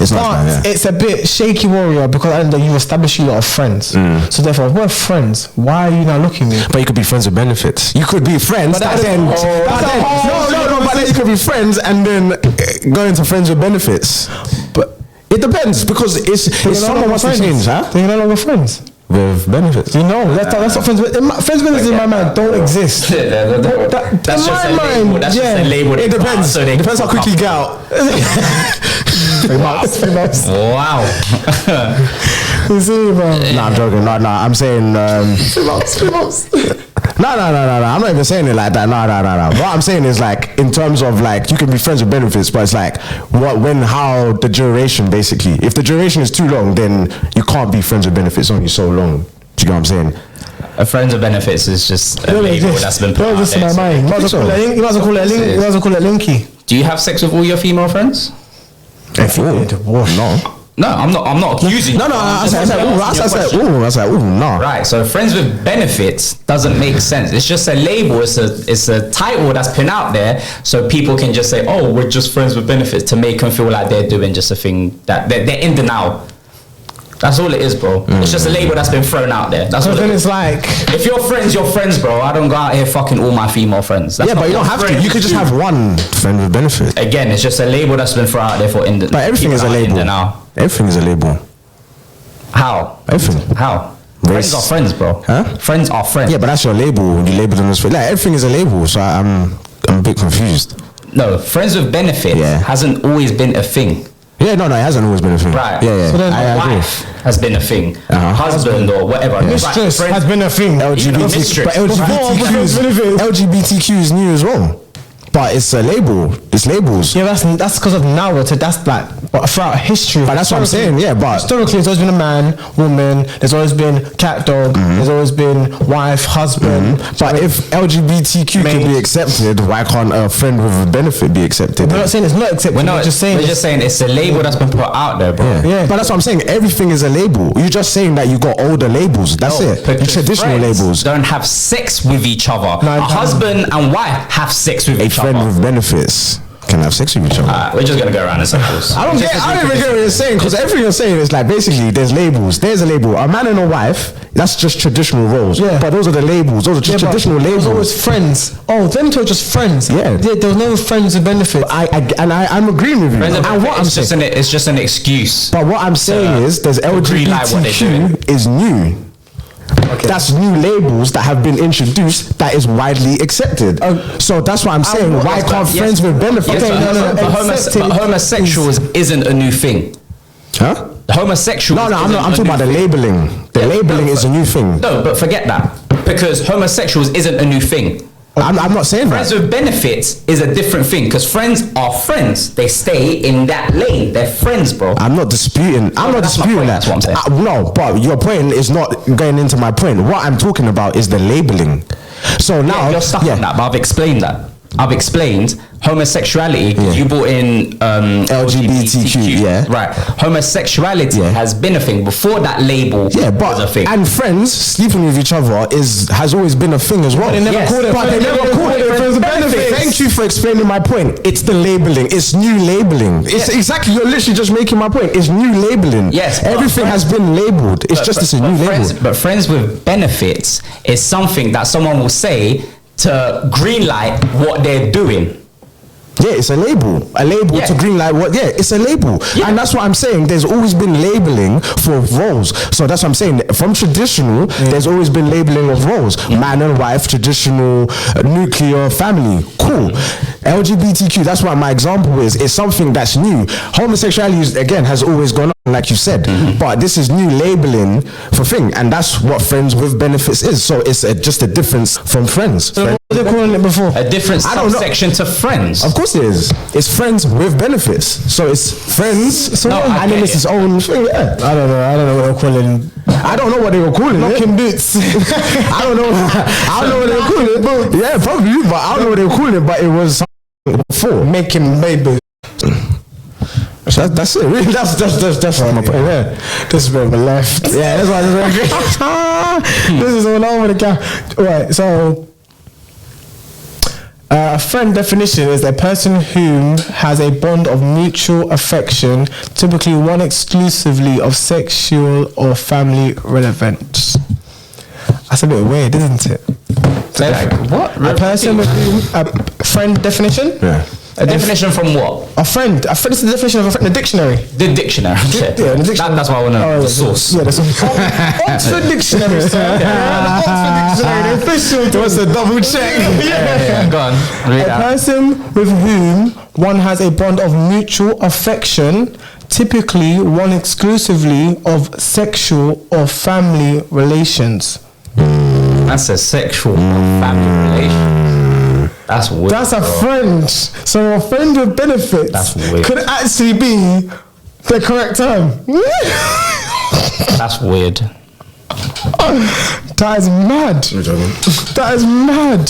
It's a bit shaky, warrior, because you've established a lot of friends. So therefore, if we're friends, why are you not looking at me? But you could be friends with benefits. You could be friends, but then you could be friends and then go into friends with benefits. But it depends, because it's someone wants to change, huh? They're no longer friends. With benefits. You know, that's what friends with. Friends with benefits in my mind don't exist. That's just a label. That's just a label. It depends. It depends how quick you get out. 3 months. Wow. You see, bro? No, I'm joking. No, I'm saying 3 months. No. I'm not even saying it like that. No. What I'm saying is, like, in terms of, like, you can be friends with benefits, but it's like how the duration, basically. If the duration is too long, then you can't be friends with benefits only so long. Do you know what I'm saying? A friends with benefits is just a label that's been put out there. My mind. You might as well call it linky. Do you have sex with all your female friends? No, I'm not accusing you. No, I said, no. Right, so friends with benefits doesn't make sense. It's just a label. It's a title that's been out there, so people can just say, "Oh, we're just friends with benefits," to make them feel like they're doing just a thing that they're in denial. That's all it is, bro. It's just a label that's been thrown out there. That's all it is. It's like, if you're friends, bro. I don't go out here fucking all my female friends. That's but you don't have to. You could just have one friend with benefit. Again, it's just a label that's been thrown out there for But everything is a label. Everything is a label. How? Everything. How? Friends are friends, bro. Huh? Friends are friends. Yeah, but that's your label. You label them as friends. Like, everything is a label, so I'm a bit confused. No, friends with benefits hasn't always been a thing. Yeah, no, it hasn't always been a thing. Right. Yeah. So then wife has been a thing. Husband or whatever. Mistress has been a thing. LGBTQ is new as well. But it's a label. It's labels. Yeah, that's because of now. That's like throughout history. But that's what I'm saying. Yeah, but historically, there's always been a man, woman. There's always been cat, dog. There's always been wife, husband. But if LGBTQ can be accepted, why can't a friend with a benefit be accepted? We're not saying it's not accepted. We're just saying it's a label that's been put out there, bro. Yeah. But that's what I'm saying. Everything is a label. You're just saying that you got older labels. That's it. The traditional labels don't have sex with each other. A husband and wife have sex with each other. Friend with benefits. can have sex with each other. We're just gonna go around in circles. I don't even get what you're saying, because everything you're saying is like basically there's labels. There's a label. A man and a wife, that's just traditional roles. Yeah. But those are the labels. Those are just traditional labels. Those always friends. Oh, them two are just friends. Yeah. There was never friends with benefits. I'm agreeing with you. And what It's just an excuse. But what I'm saying is there's LGBTQ is new. Okay. That's new labels that have been introduced that is widely accepted. So that's what I'm saying. Why can't friends with benefits? But homosexuals isn't a new thing. Huh? Homosexuals. No, I'm talking about the labeling. The labeling is a new thing. No, but forget that, because homosexuals isn't a new thing. I'm not saying friends with benefits is a different thing, because friends are friends. They stay in that lane. They're friends, bro. I'm not disputing. I'm not disputing that. That's what I'm saying. No, but your point is not going into my point. What I'm talking about is the labeling. So now you're stuck on that, but I've explained that. I've explained homosexuality. You brought in LGBTQ, right? Homosexuality has been a thing before that label was a thing. And friends sleeping with each other has always been a thing as well. They never called it friends with benefits. Thank you for explaining my point. It's the labeling. It's new labeling. It's exactly. You're literally just making my point. It's new labeling. Yes, everything has been labeled. It's it's a new label. But friends with benefits is something that someone will say to greenlight what they're doing. Yeah, it's a label to greenlight what. Yeah, it's a label, and that's what I'm saying. There's always been labeling for roles, so that's what I'm saying. From traditional, there's always been labeling of roles: man and wife, traditional, nuclear family. Cool. LGBTQ. That's what my example is. It's something that's new. Homosexuality again has always gone on, like you said, but this is new labeling for thing, and that's what friends with benefits is. So it's just a difference from friends. So what was they calling it before? A different subsection to friends. Of course it is. It's friends with benefits. So it's friends. So and then it's its own thing. Yeah. I don't know what they're calling. I don't know what they were calling Knocking boots. I don't know what they were calling it. Yeah, probably, but I don't know what they were calling it. But it was something before making babies. That's it. Really, that's my point. Yeah. This is a bit of a left. Yeah, that's why this is all over the cap. Right, so a friend definition is a person whom has a bond of mutual affection, typically one exclusively of sexual or family relevance. That's a bit weird, isn't it? What? A person with whom a friend definition? Yeah. A definition from what? A friend. A friend is the definition of a friend. The dictionary. The dictionary. Yeah, the dictionary. That's what I want to know. The source. Yeah, the source. Oxford Dictionary, sir. Yeah, Oxford Dictionary. The official. What's the double check? Yeah. Go on. Read a person with whom one has a bond of mutual affection, typically one exclusively of sexual or family relations. That's a sexual or family relation. That's weird. That's a friend. So a friend with benefits could actually be the correct term. That's weird. That is mad. That is mad.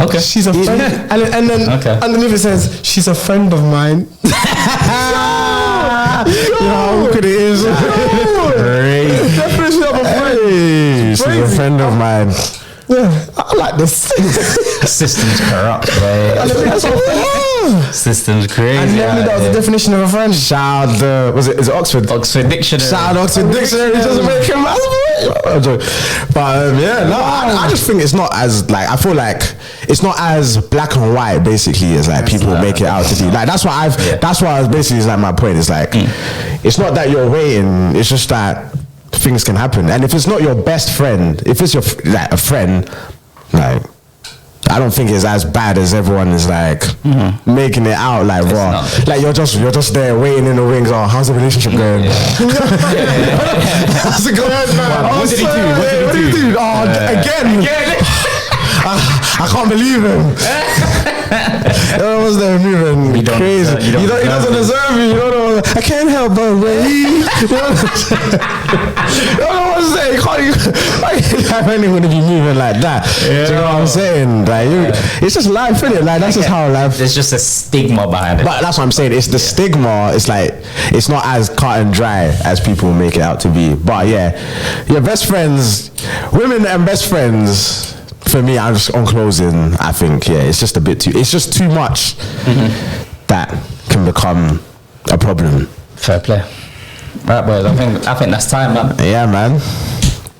Okay. She's a friend. And then underneath it says, she's a friend of mine. You know how good it is. Definition of a friend. She's a friend of mine. Yeah, I like this. System's corrupt, man. System's crazy. And then that was the definition of a friend. Shout out is it Oxford? Oxford Dictionary. Shout out Oxford Dictionary. Doesn't make him But I just think it's not as like, I feel like it's not as black and white basically as like people make it out to be. Like that's what that's why basically is like my point. It's like it's not that you're waiting. It's just that things can happen, and if it's not your best friend, if it's your like a friend, like I don't think it's as bad as everyone is like making it out like raw. Like you're just there waiting in the wings. Oh, how's the relationship going? How's it going, man? What did he do? Oh, again. I can't believe him. What's that moving? Crazy. He doesn't deserve me. You don't know. I can't help but wait. You don't know what I'm saying. I can't have anyone to be moving like that. Yeah. Do you know what I'm saying? Like, it's just life, isn't it? Like that's just how life. There's just a stigma behind it. But that's what I'm saying. It's the stigma. It's like it's not as cut and dry as people make it out to be. But yeah, your best friends, women and best friends. for me, I'm just on closing. I think it's just a bit too. It's just too much that can become a problem. Fair play. Right, boys. I think that's time, man. Yeah, man.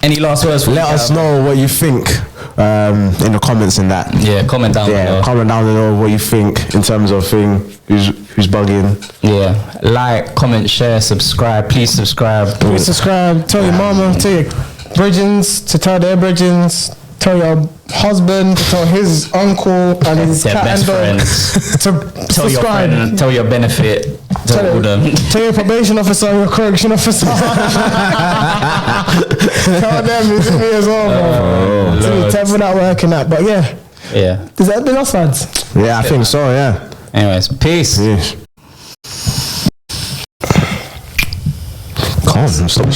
Any last words? Let us know what you think in the comments and that. Yeah, comment down below. Yeah, comment down below what you think in terms of who's bugging. Yeah, like, comment, share, subscribe. Please subscribe. Please subscribe. Tell your mama, tell your bridgins to tell their bridgins. Tell your husband to tell his uncle and his Their cat best and dog friends. to Tell your subscribe. friend, tell your benefit. Tell all them. Tell your probation officer, your correction officer. Tell them it's me as well, bro. Tell them that working at. But yeah. Has that been us, lads? Yeah, I think so. Yeah. Anyways, peace. Calm. Stop.